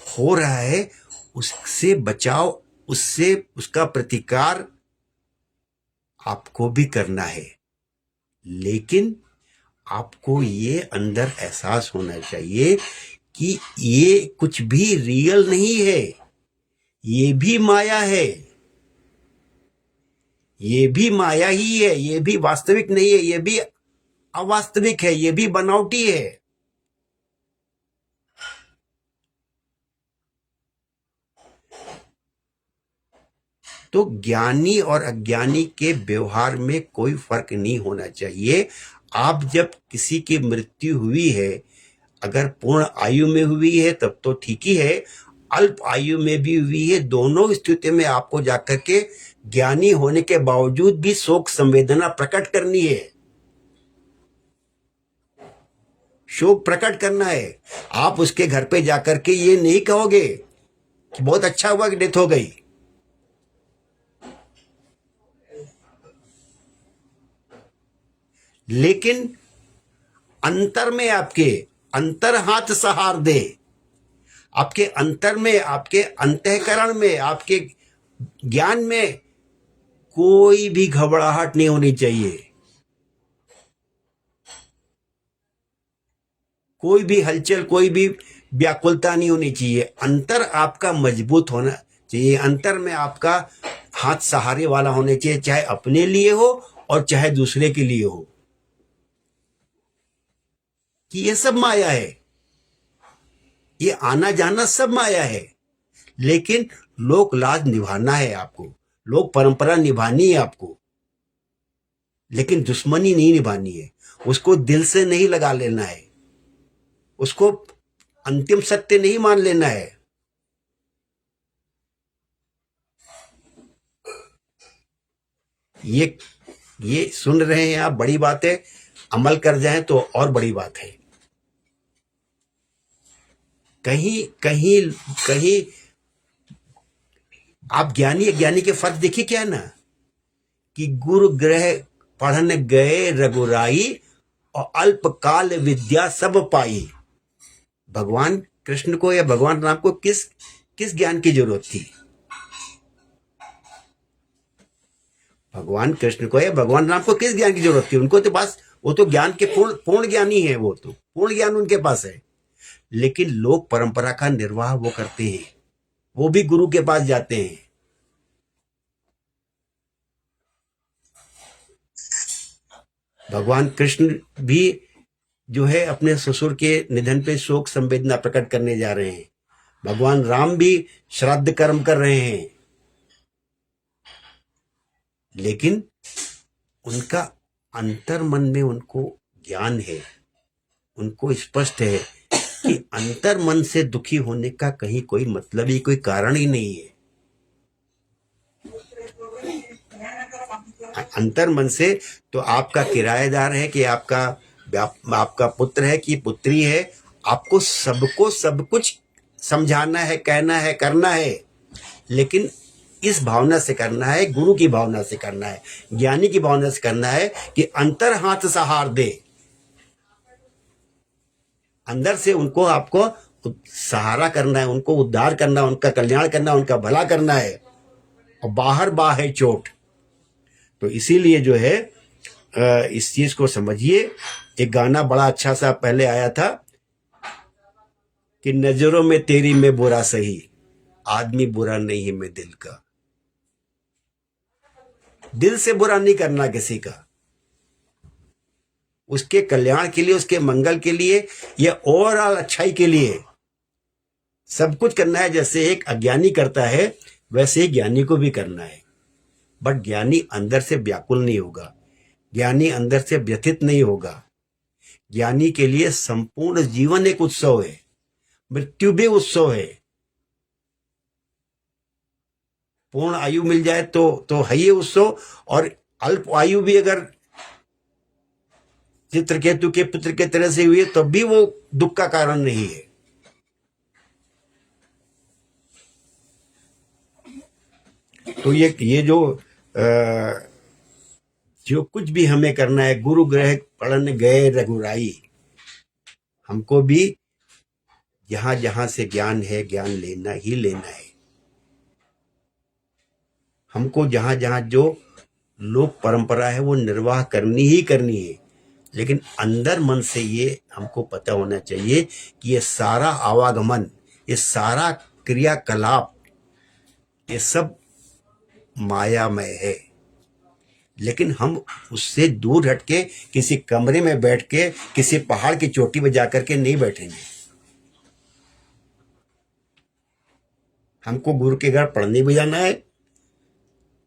हो रहा है, उससे बचाव, उससे उसका प्रतिकार आपको भी करना है। लेकिन आपको ये अंदर एहसास होना चाहिए कि ये कुछ भी रियल नहीं है, ये भी माया है, ये भी माया ही है, ये भी वास्तविक नहीं है, ये भी अवास्तविक है, ये भी बनावटी है। तो ज्ञानी और अज्ञानी के व्यवहार में कोई फर्क नहीं होना चाहिए। आप जब किसी की मृत्यु हुई है, अगर पूर्ण आयु में हुई है तब तो ठीक ही है, अल्प आयु में भी हुई है, दोनों स्थिति में आपको जाकर के ज्ञानी होने के बावजूद भी शोक संवेदना प्रकट करनी है, शोक प्रकट करना है। आप उसके घर पे जाकर के ये नहीं कहोगे कि बहुत अच्छा हुआ कि डेथ हो गई। लेकिन अंतर में आपके अंतर हाथ सहार दे, आपके अंतर में, आपके अंतःकरण में, आपके ज्ञान में कोई भी घबराहट नहीं होनी चाहिए, कोई भी हलचल, कोई भी व्याकुलता नहीं होनी चाहिए। अंतर आपका मजबूत होना चाहिए, अंतर में आपका हाथ सहारे वाला होना चाहिए, चाहे अपने लिए हो और चाहे दूसरे के लिए हो, कि ये सब माया है, ये आना जाना सब माया है। लेकिन लोक लाज निभाना है आपको, लोक परंपरा निभानी है आपको, लेकिन दुश्मनी नहीं निभानी है, उसको दिल से नहीं लगा लेना है, उसको अंतिम सत्य नहीं मान लेना है। ये सुन रहे हैं आप, बड़ी बात है, अमल कर जाएं तो और बड़ी बात है। कहीं कहीं कहीं आप ज्ञानी अज्ञानी के फर्क देखिए क्या है ना, कि गुरु ग्रह पढ़न गए रघुराई और अल्पकाल विद्या सब पाई। भगवान कृष्ण को या भगवान राम को किस किस ज्ञान की जरूरत थी? भगवान कृष्ण को या भगवान राम को किस ज्ञान की जरूरत थी? उनको तो बस, वो तो ज्ञान के पूर्ण ज्ञानी है, वो तो पूर्ण ज्ञान उनके पास है। लेकिन लोक परंपरा का निर्वाह वो करते हैं, वो भी गुरु के पास जाते हैं। भगवान कृष्ण भी जो है अपने ससुर के निधन पे शोक संवेदना प्रकट करने जा रहे हैं, भगवान राम भी श्राद्ध कर्म कर रहे हैं, लेकिन उनका अंतर मन में उनको ज्ञान है, उनको स्पष्ट है कि अंतर मन से दुखी होने का कहीं कोई मतलब ही, कोई कारण ही नहीं है। अंतर मन से तो आपका किराएदार है कि आपका पुत्र है कि पुत्री है, आपको सबको सब कुछ समझाना है, कहना है, करना है, लेकिन इस भावना से करना है, गुरु की भावना से करना है, ज्ञानी की भावना से करना है कि अंतर हाथ सहार दे। अंदर से उनको आपको सहारा करना है, उनको उद्धार करना है, उनका कल्याण करना है, उनका भला करना है, और बाहर बाहे चोट। तो इसीलिए जो है इस चीज को समझिए। एक गाना बड़ा अच्छा सा पहले आया था कि नजरों में तेरी मैं बुरा सही, आदमी बुरा नहीं है मैं दिल का। दिल से बुरा नहीं करना किसी का, उसके कल्याण के लिए, उसके मंगल के लिए, या ओवरऑल अच्छाई के लिए सब कुछ करना है। जैसे एक अज्ञानी करता है वैसे ही ज्ञानी को भी करना है। बट ज्ञानी अंदर से व्याकुल नहीं होगा, ज्ञानी अंदर से व्यथित नहीं होगा। ज्ञानी के लिए संपूर्ण जीवन एक उत्सव है, मृत्यु भी उत्सव है। पूर्ण आयु मिल जाए तो है ये उत्सव, और अल्प आयु भी अगर चित्रकेतु के पुत्र के तरह से हुई है तब भी वो दुख का कारण नहीं है। तो ये जो कुछ भी हमें करना है, गुरु ग्रह पढ़न गए रघुराई, हमको भी जहां जहां से ज्ञान है, ज्ञान लेना ही लेना है। हमको जहां जहां जो लोक परंपरा है वो निर्वाह करनी ही करनी है, लेकिन अंदर मन से ये हमको पता होना चाहिए कि ये सारा आवागमन, ये सारा क्रियाकलाप, ये सब मायामय है। लेकिन हम उससे दूर हटके किसी कमरे में बैठ के किसी पहाड़ की चोटी पे जाकर के नहीं बैठेंगे। हमको गुरु के घर पढ़ने भी जाना है,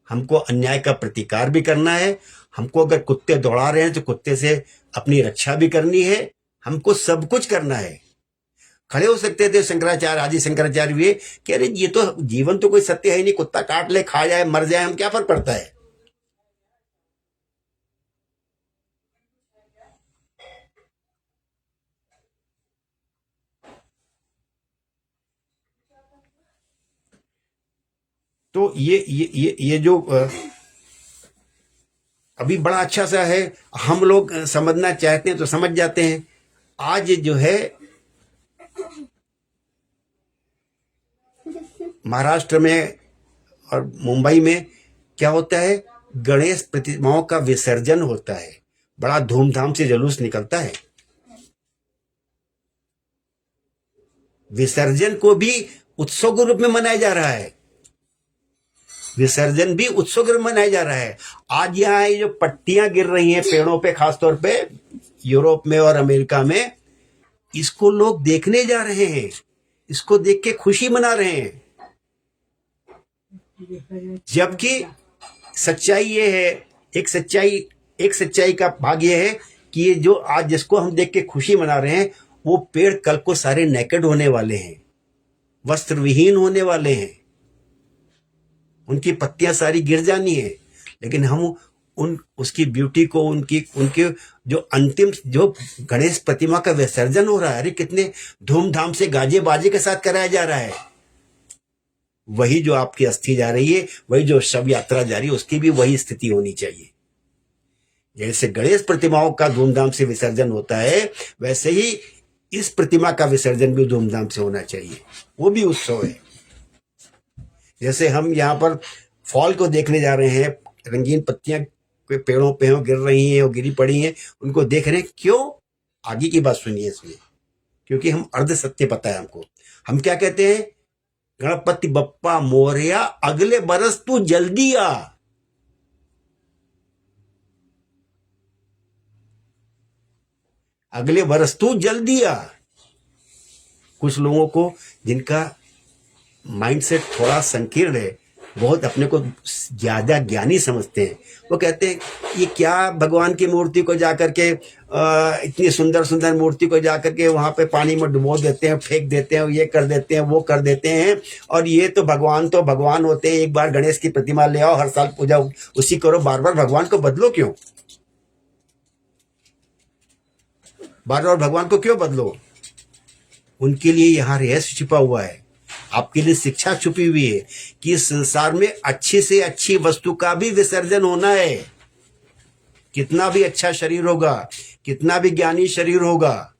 हमको अन्याय का प्रतिकार भी करना है, हमको अगर कुत्ते दौड़ा रहे हैं तो कुत्ते से अपनी रक्षा भी करनी है, हमको सब कुछ करना है। खड़े हो सकते थे शंकराचार्य, आदि शंकराचार्य हुए कि अरे ये तो जीवन तो कोई सत्य है ही नहीं, कुत्ता काट ले, खा जाए, मर जाए, हम क्या फर्क पड़ता है। तो ये जो अभी बड़ा अच्छा सा है, हम लोग समझना चाहते हैं तो समझ जाते हैं। आज जो है महाराष्ट्र में और मुंबई में क्या होता है, गणेश प्रतिमाओं का विसर्जन होता है, बड़ा धूमधाम से जुलूस निकलता है। विसर्जन को भी उत्सव के रूप में मनाया जा रहा है, विसर्जन भी उत्सव के रूप में मनाया जा रहा है। आज यहाँ ये जो पट्टियां गिर रही हैं पेड़ों पे, खासतौर पे यूरोप में और अमेरिका में, इसको लोग देखने जा रहे हैं, इसको देख के खुशी मना रहे हैं। जबकि सच्चाई ये है, एक सच्चाई का भाग ये है कि ये जो आज जिसको हम देख के खुशी मना रहे हैं, वो पेड़ कल को सारे नेकेड होने वाले हैं, वस्त्र विहीन होने वाले हैं, उनकी पत्तियां सारी गिर जानी है। लेकिन हम उन उसकी ब्यूटी को, उनकी उनके जो अंतिम जो गणेश प्रतिमा का विसर्जन हो रहा है, अरे कितने धूमधाम से गाजे बाजे के साथ कराया जा रहा है। वही जो आपकी अस्थि जा रही है, वही जो शव यात्रा जा रही है, उसकी भी वही स्थिति होनी चाहिए। जैसे गणेश प्रतिमाओं का धूमधाम से विसर्जन होता है, वैसे ही इस प्रतिमा का विसर्जन भी धूमधाम से होना चाहिए, वो भी उत्सव है। जैसे हम यहाँ पर फॉल को देखने जा रहे हैं, रंगीन पत्तियां पेड़ों पे गिर रही हैं और गिरी पड़ी हैं, उनको देख रहे हैं। क्यों? आगे की बात सुनिए इसमें, क्योंकि हम अर्ध सत्य पता है हमको। हम क्या कहते हैं, गणपति बप्पा मोरया, अगले बरस तू जल्दी आ। अगले बरस तू जल्दी आ। कुछ लोगों को जिनका माइंडसेट थोड़ा संकीर्ण है, बहुत अपने को ज्यादा ज्ञानी समझते हैं, वो कहते हैं ये क्या भगवान की मूर्ति को जाकर के इतनी सुंदर सुंदर मूर्ति को जाकर के वहां पे पानी में डुबो देते हैं, फेंक देते हैं, ये कर देते हैं, वो कर देते हैं, और ये तो भगवान होते हैं। एक बार गणेश की प्रतिमा ले आओ, हर साल पूजा उसी करो, बार बार भगवान को बदलो क्यों? बार बार भगवान को क्यों बदलो? उनके लिए यहाँ रहस्य छुपा हुआ है, आपके लिए शिक्षा छुपी हुई है कि इस संसार में अच्छी से अच्छी वस्तु का भी विसर्जन होना है। कितना भी अच्छा शरीर होगा, कितना भी ज्ञानी शरीर होगा,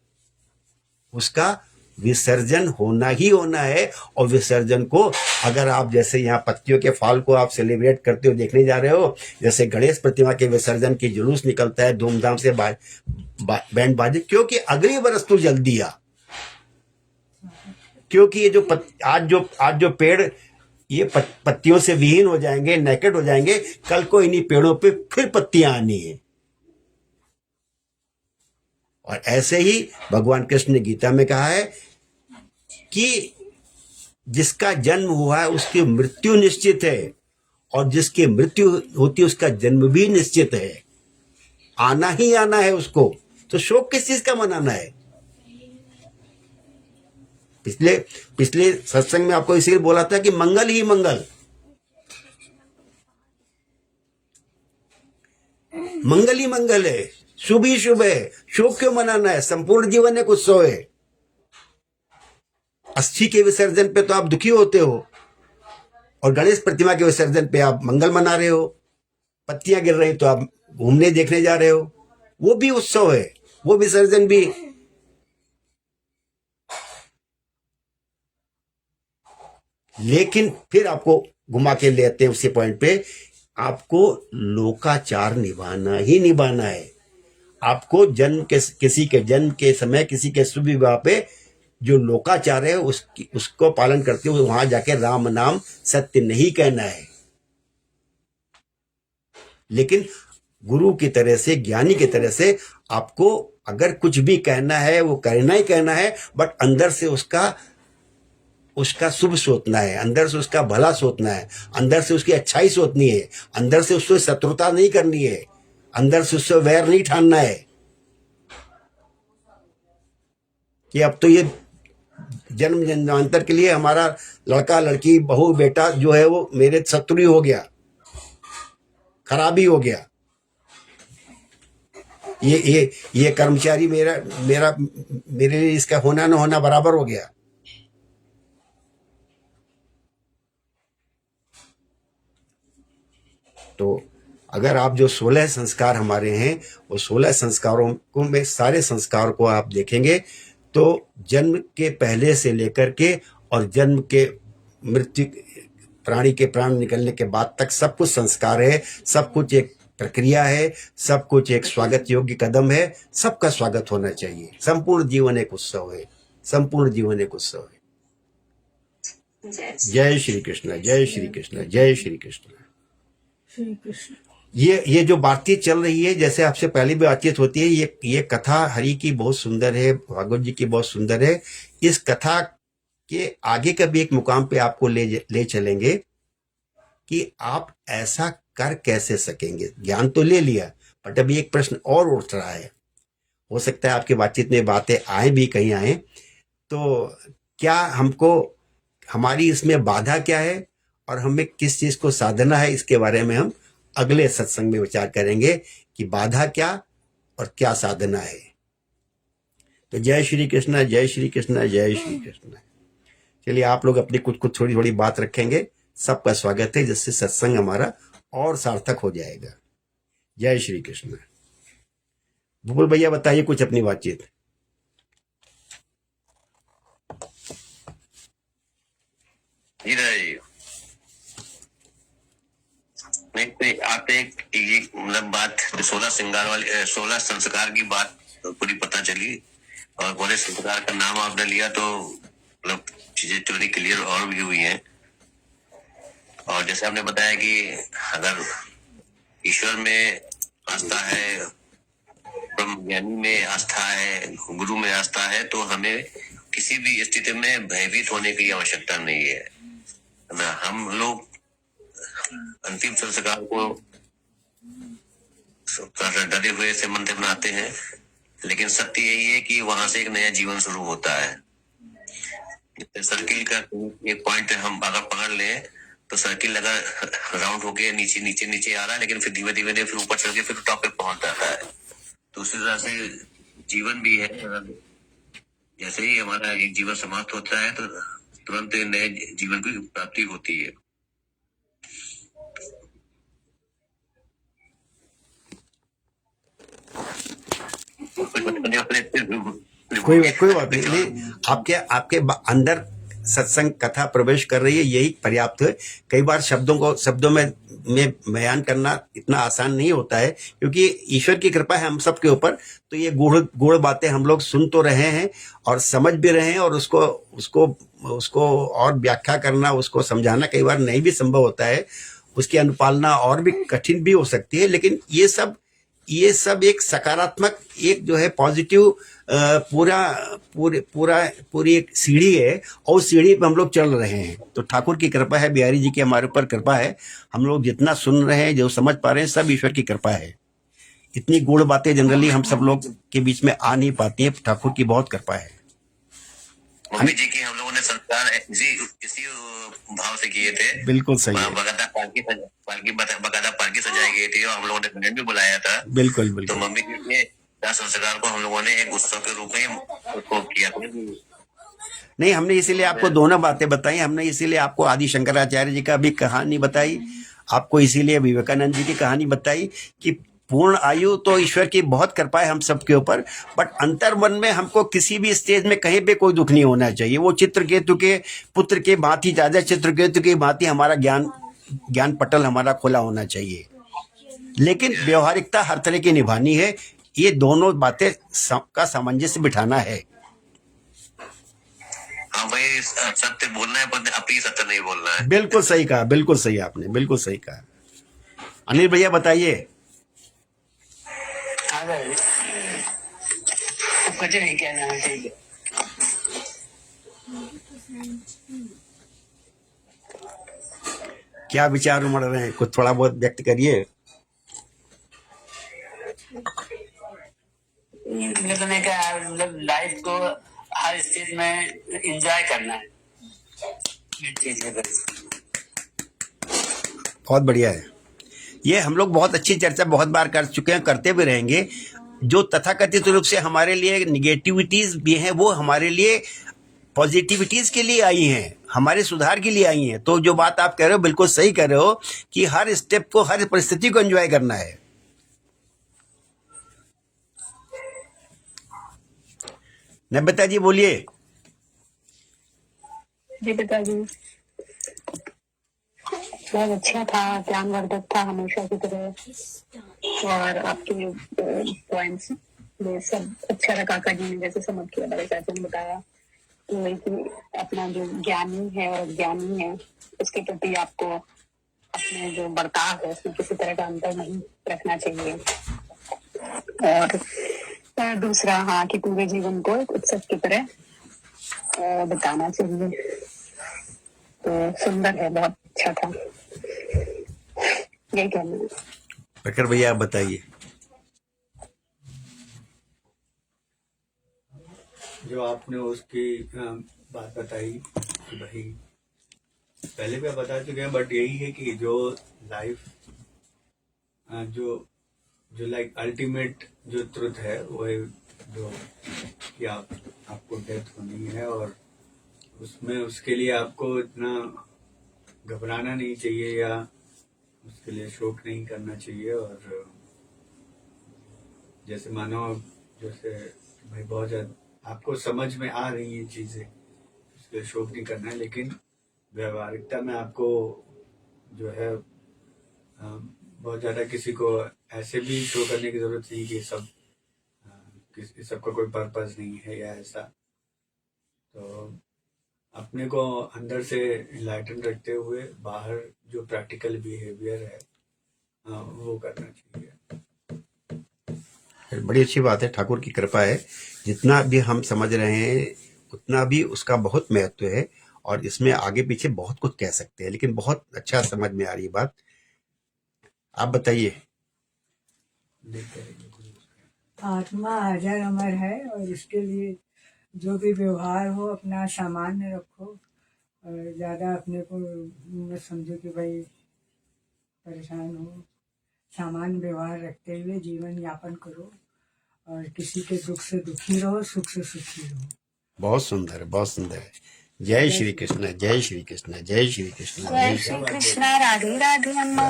उसका विसर्जन होना ही होना है। और विसर्जन को अगर आप जैसे यहाँ पत्तियों के फॉल को आप सेलिब्रेट करते हो, देखने जा रहे हो, जैसे गणेश प्रतिमा के विसर्जन की जुलूस निकलता है धूमधाम से, बैंड बाजे, क्योंकि अगली बरस तू जल्दी आ। क्योंकि ये जो आज जो पेड़ ये पत्तियों से विहीन हो जाएंगे, नेकेड हो जाएंगे, कल को इन्हीं पेड़ों पे फिर पत्तियां आनी है। और ऐसे ही भगवान कृष्ण ने गीता में कहा है कि जिसका जन्म हुआ है उसकी मृत्यु निश्चित है, और जिसकी मृत्यु होती है उसका जन्म भी निश्चित है। आना ही आना है उसको, तो शोक किस चीज का मनाना है? पिछले सत्संग में आपको इसीलिए बोला था कि मंगल ही मंगल, मंगल ही मंगल है, शुभ ही शुभ है। शोक क्यों मनाना है? संपूर्ण जीवन एक उत्सव है। अस्थि के विसर्जन पे तो आप दुखी होते हो, और गणेश प्रतिमा के विसर्जन पे आप मंगल मना रहे हो। पत्तियां गिर रही तो आप घूमने देखने जा रहे हो, वो भी उत्सव है, वो विसर्जन भी। लेकिन फिर आपको घुमा के ले आते हैं उसी पॉइंट पे, आपको लोकाचार निभाना ही निभाना है। आपको किसी के जन्म के समय, किसी के शुभ विवाह पे जो लोकाचार है उसको पालन करते हुए वहां जाके राम नाम सत्य नहीं कहना है। लेकिन गुरु की तरह से, ज्ञानी की तरह से आपको अगर कुछ भी कहना है वो कहना ही कहना है, बट अंदर से उसका शुभ सोचना है, अंदर से उसका भला सोचना है, अंदर से उसकी अच्छाई सोचनी है, अंदर से उससे शत्रुता नहीं करनी है, अंदर से उससे वैर नहीं ठानना है। कि अब तो ये जन्म जन्मांतर के लिए हमारा लड़का लड़की बहू बेटा जो है वो मेरे शत्रु ही हो गया, खराबी हो गया। ये कर्मचारी मेरा मेरा मेरे लिए इसका होना न होना बराबर हो गया। तो अगर आप जो 16 संस्कार हमारे हैं वो 16 संस्कारों को में सारे संस्कार को आप देखेंगे तो जन्म के पहले से लेकर के और जन्म के मृत्यु प्राणी के प्राण निकलने के बाद तक सब कुछ संस्कार है, सब कुछ एक प्रक्रिया है, सब कुछ एक स्वागत योग्य कदम है। सबका स्वागत होना चाहिए। संपूर्ण जीवन एक उत्सव है, संपूर्ण जीवन एक उत्सव है। जय श्री कृष्ण, जय श्री कृष्ण, जय श्री कृष्ण। श्री कृष्ण। ये जो बातचीत चल रही है, जैसे आपसे पहले भी बातचीत होती है, ये कथा हरि की बहुत सुंदर है, भागवत जी की बहुत सुंदर है। इस कथा के आगे का भी एक मुकाम पे आपको ले चलेंगे कि आप ऐसा कर कैसे सकेंगे। ज्ञान तो ले लिया, बट अभी एक प्रश्न और उठ रहा है। हो सकता है आपकी बातचीत में बातें आए भी, कहीं आए तो क्या हमको, हमारी इसमें बाधा क्या है और हमें किस चीज को साधना है, इसके बारे में हम अगले सत्संग में विचार करेंगे कि बाधा क्या और क्या साधना है। तो जय श्री कृष्ण, जय श्री कृष्ण, जय श्री कृष्ण। चलिए आप लोग अपनी कुछ कुछ थोड़ी थोड़ी बात रखेंगे। सबका स्वागत है, जिससे सत्संग हमारा और सार्थक हो जाएगा। जय श्री कृष्ण। भूगोल भैया बताइए कुछ अपनी बातचीत। नहीं, आप एक मतलब बात 16 श्रृंगार वाली 16 संस्कार की बात पूरी पता चली और बोले संस्कार का नाम आपने लिया तो मतलब चीजें थोड़ी क्लियर और भी हुई हैं। और जैसे आपने बताया कि अगर ईश्वर में आस्था है, ब्रह्म ज्ञानी में आस्था है, गुरु में आस्था है, तो हमें किसी भी स्थिति में भयभीत होने की आवश्यकता नहीं है ना। हम लोग अंतिम संस्कार को डरे हुए से मंत्र बनाते हैं, लेकिन सत्य यही है कि वहां से एक नया जीवन शुरू होता है। सर्किल का एक पॉइंट हम अगर पकड़ लें तो सर्किल अगर राउंड होके नीचे नीचे नीचे आ रहा है, लेकिन फिर धीमे धीमे फिर ऊपर चल के फिर टॉप पे पहुंच जाता है। तो उसी तरह से जीवन भी है। जैसे ही हमारा एक जीवन समाप्त होता है तो तुरंत नए जीवन की प्राप्ति होती है। कोई बात नहीं, आपके अंदर सत्संग कथा प्रवेश कर रही है, यही पर्याप्त है। कई बार शब्दों में बयान करना इतना आसान नहीं होता है, क्योंकि ईश्वर की कृपा है हम सब के ऊपर। तो ये गूढ़ बातें हम लोग सुन तो रहे हैं और समझ भी रहे हैं, और उसको और व्याख्या करना, उसको समझाना कई बार नहीं भी संभव होता है, उसकी अनुपालना और भी कठिन भी हो सकती है। लेकिन ये सब एक सकारात्मक, एक जो है पॉजिटिव पूरी एक सीढ़ी है, और उस सीढ़ी पे हम लोग चल रहे हैं। तो ठाकुर की कृपा है, बिहारी जी की हमारे ऊपर कृपा है। हम लोग जितना सुन रहे हैं, जो समझ पा रहे हैं, सब ईश्वर की कृपा है। इतनी गूढ़ बातें जनरली हम सब लोग के बीच में आ नहीं पाती है, ठाकुर की बहुत कृपा है। मम्मी जी की हम लोगों ने संस्कार इसी भाव से किए थे। बिल्कुल सही है। बकायदा पालकी सजाई गई थी और हम लोगों ने बहन भी बुलाया था। बिल्कुल तो मम्मी जी के संस्कार को हम लोगों ने एक उत्सव के रूप में उसको किया। नहीं, हमने इसीलिए आपको दोनों बातें बताई। हमने इसीलिए आपको आदि शंकराचार्य जी का भी कहानी बताई, आपको इसीलिए विवेकानंद जी की कहानी बताई कि पूर्ण आयु तो ईश्वर की बहुत कृपा है हम सबके ऊपर, बट अंतर मन में हमको किसी भी स्टेज में कहीं पे कोई दुख नहीं होना चाहिए। वो चित्रकेतु के पुत्र के भांति, राजा चित्रकेतु के भांति हमारा ज्ञान पटल हमारा खुला होना चाहिए, लेकिन व्यवहारिकता हर तरह की निभानी है। ये दोनों बातें का सामंजस्य बिठाना है। हाँ भाई, सत्य बोलना है पर अपनी सत्य नहीं बोलना है। बिल्कुल सही कहा, बिल्कुल सही, आपने बिल्कुल सही कहा। अनिल भैया बताइए। कुछ नहीं कहना है, ठीक है। क्या विचार उमड़ रहे हैं, कुछ थोड़ा बहुत व्यक्त करिए। मतलब लाइफ को हर स्टेज में एंजॉय करना है ये चीज है बस। बहुत बढ़िया है। ये हम लोग बहुत अच्छी चर्चा बहुत बार कर चुके हैं, करते भी रहेंगे। जो तथाकथित रूप से हमारे लिए निगेटिविटीज भी हैं, वो हमारे लिए पॉजिटिविटीज के लिए आई हैं, हमारे सुधार के लिए आई हैं। तो जो बात आप कह रहे हो बिल्कुल सही कह रहे हो कि हर स्टेप को, हर परिस्थिति को एंजॉय करना है। नब्बता जी बोलिए। जी पिताजी, बहुत अच्छा था, ज्ञानवर्धक था हमेशा की तरह। और आपके पॉइंट्स ये सब अच्छा लगा। काका जी ने जैसे समझ किया, बड़े चाचा ने बताया तो वही कि अपना जो ज्ञानी है और अज्ञानी है उसके प्रति आपको अपने जो बर्ताव है उसमें किसी तरह का अंतर नहीं रखना चाहिए। और दूसरा, हाँ, कि पूरे जीवन को एक उत्सव की तरह बिताना चाहिए। तो सुंदर है, बहुत अच्छा था, यही कहना है। प्रखर भैया आप बताइए। जो आपने उसकी बात बताई कि भाई पहले भी आप बता चुके हैं, बट यही है कि जो लाइफ जो जो लाइक अल्टीमेट जो ट्रुथ है वो है जो कि आपको डेथ होनी है, और उसमें उसके लिए आपको इतना घबराना नहीं चाहिए या उसके लिए शोक नहीं करना चाहिए। और जैसे मानो जैसे भाई बहुत ज्यादा आपको समझ में आ रही है चीजें, इसलिए शोक नहीं करना है, लेकिन व्यवहारिकता में आपको जो है बहुत ज्यादा किसी को ऐसे भी शो करने की जरूरत नहीं कि सबका कोई पर्पस नहीं है या ऐसा। तो अपने को अंदर से इनलाइटन रखते हुए बाहर जो प्रैक्टिकल बिहेवियर है वो करना चाहिए। बड़ी अच्छी बात है, ठाकुर की कृपा है। जितना भी हम समझ रहे हैं उतना भी उसका बहुत महत्व है, और इसमें आगे पीछे बहुत कुछ कह सकते हैं, लेकिन बहुत अच्छा समझ में आ रही बात। आप बताइए। आत्मा अजर अमर है और इसके लिए जो भी व्यवहार हो अपना सामान्य रखो, और ज़्यादा अपने को न समझो कि भाई परेशान हो। सामान्य व्यवहार रखते हुए जीवन यापन करो, और किसी के दुख से दुखी रहो, सुख से सुखी रहो। बहुत सुंदर है, बहुत सुंदर है। जय श्री कृष्ण, जय श्री कृष्ण, जय श्री कृष्ण, जय श्री कृष्णा। राधे राधे अम्मा।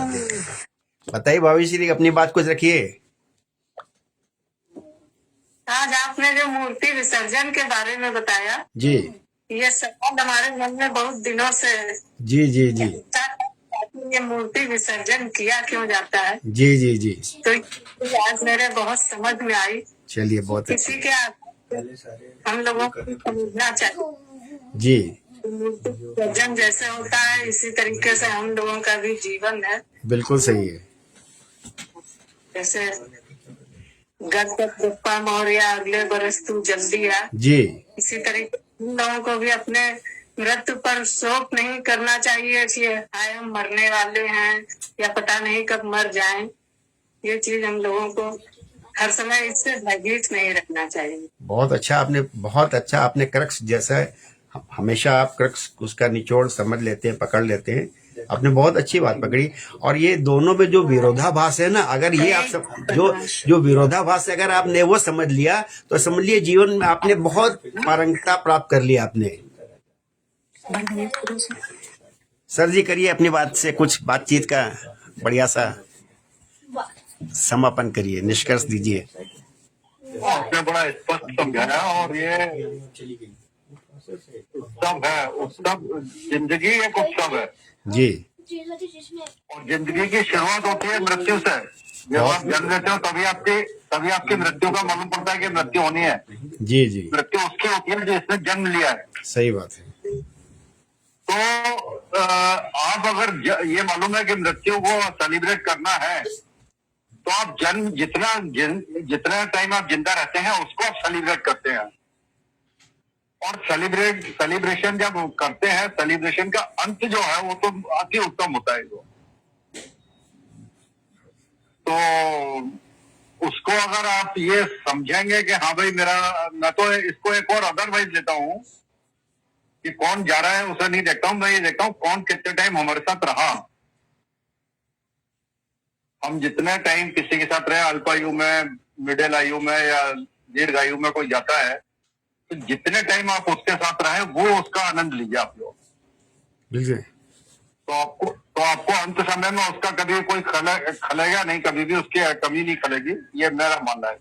बताइए भाभी श्री, अपनी बात कुछ रखिए। आज आपने जो मूर्ति विसर्जन के बारे में बताया जी ये सवाल हमारे मन में बहुत दिनों से है। जी जी जी ये मूर्ति विसर्जन किया क्यों जाता है? जी जी जी तो आज मेरे बहुत समझ में आई। चलिए, बहुत किसी अच्छी। के हम लोगों को समझना चाहिए। जी मूर्ति विसर्जन जैसे होता है इसी तरीके से हम लोगों का भी जीवन है। बिल्कुल सही है। जैसे गणपति बप्पा मौर्य अगले बरस तू जल्दी आ, जी इसी तरीके हम लोगों को भी अपने मृत्यु पर शोक नहीं करना चाहिए कि हाय हम मरने वाले हैं या पता नहीं कब मर जाएं। ये चीज हम लोगों को हर समय इससे भयभीत नहीं रखना चाहिए। बहुत अच्छा आपने क्रक्स जैसा है, हमेशा आप क्रक्स उसका निचोड़ समझ लेते हैं, पकड़ लेते हैं। आपने बहुत अच्छी बात पकड़ी। और ये दोनों में जो विरोधाभास है ना, अगर ये आप जो विरोधाभास है, अगर आपने वो समझ लिया तो समझ लिए जीवन में आपने बहुत पारंगता प्राप्त कर लिया आपने। सर जी करिए अपनी बात से कुछ बातचीत का बढ़िया सा समापन करिए, निष्कर्ष दीजिए। आपने बड़ा स्पष्ट समझाया, और ये उत्सव है, उत्सव जिंदगी एक उत्सव है जी। और जिंदगी की शुरुआत होती है मृत्यु से। जब आप जन्म लेते हो तभी आपकी मृत्यु का मालूम पड़ता है कि मृत्यु होनी है। जी जी मृत्यु उसकी होती है जिसने जन्म लिया है। सही बात है। तो आप अगर ये मालूम है कि मृत्यु को सेलिब्रेट करना है तो आप जितना टाइम आप जिंदा रहते हैं उसको आप सेलिब्रेट करते हैं। और सेलिब्रेशन जब करते हैं, सेलिब्रेशन का अंत जो है वो तो अति उत्तम होता है। तो उसको अगर आप ये समझेंगे कि हाँ भाई मेरा, मैं तो इसको एक और अदरवाइज लेता हूँ कि कौन जा रहा है उसे नहीं देखता हूँ, मैं ये देखता हूँ कौन कितने टाइम हमारे साथ रहा। हम जितने टाइम किसी के साथ रहे, अल्प आयु में, मिडिल आयु में या दीर्घ आयु में कोई जाता है, तो जितने टाइम आप उसके साथ रहे वो उसका आनंद लीजिए आप लोग। बिल्कुल तो आपको अंत समय में उसका कभी कोई खलेगा नहीं, कभी भी उसकी कमी नहीं खलेगी, ये मेरा मानना है।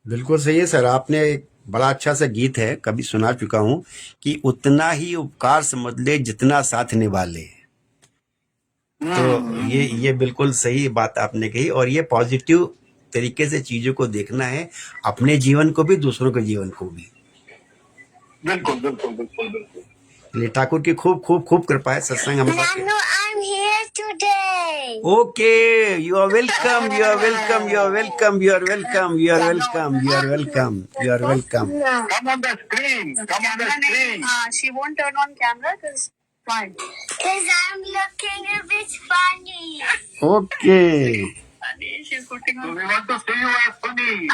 बिल्कुल सही है सर। आपने एक बड़ा अच्छा सा गीत है, कभी सुना चुका हूँ कि उतना ही उपकार समझ ले जितना साथ निभा ले। तो ये बिल्कुल सही बात आपने कही, और ये पॉजिटिव तरीके से चीजों को देखना है, अपने जीवन को भी, दूसरों के जीवन को भी। बिल्कुल बिल्कुल बिल्कुल बिल्कुल। इसलिए ठाकुर की खूब खूब खूब कृपा है, सत्संग हम सब। I'm here today. Okay, you are welcome, you are welcome, you are welcome, you are welcome, you are welcome, you are welcome, you are welcome. Come on the screen, come on the screen. She won't turn on camera because fine. Because I'm looking a bit funny. Okay, She's putting So on. we want to see you as funny.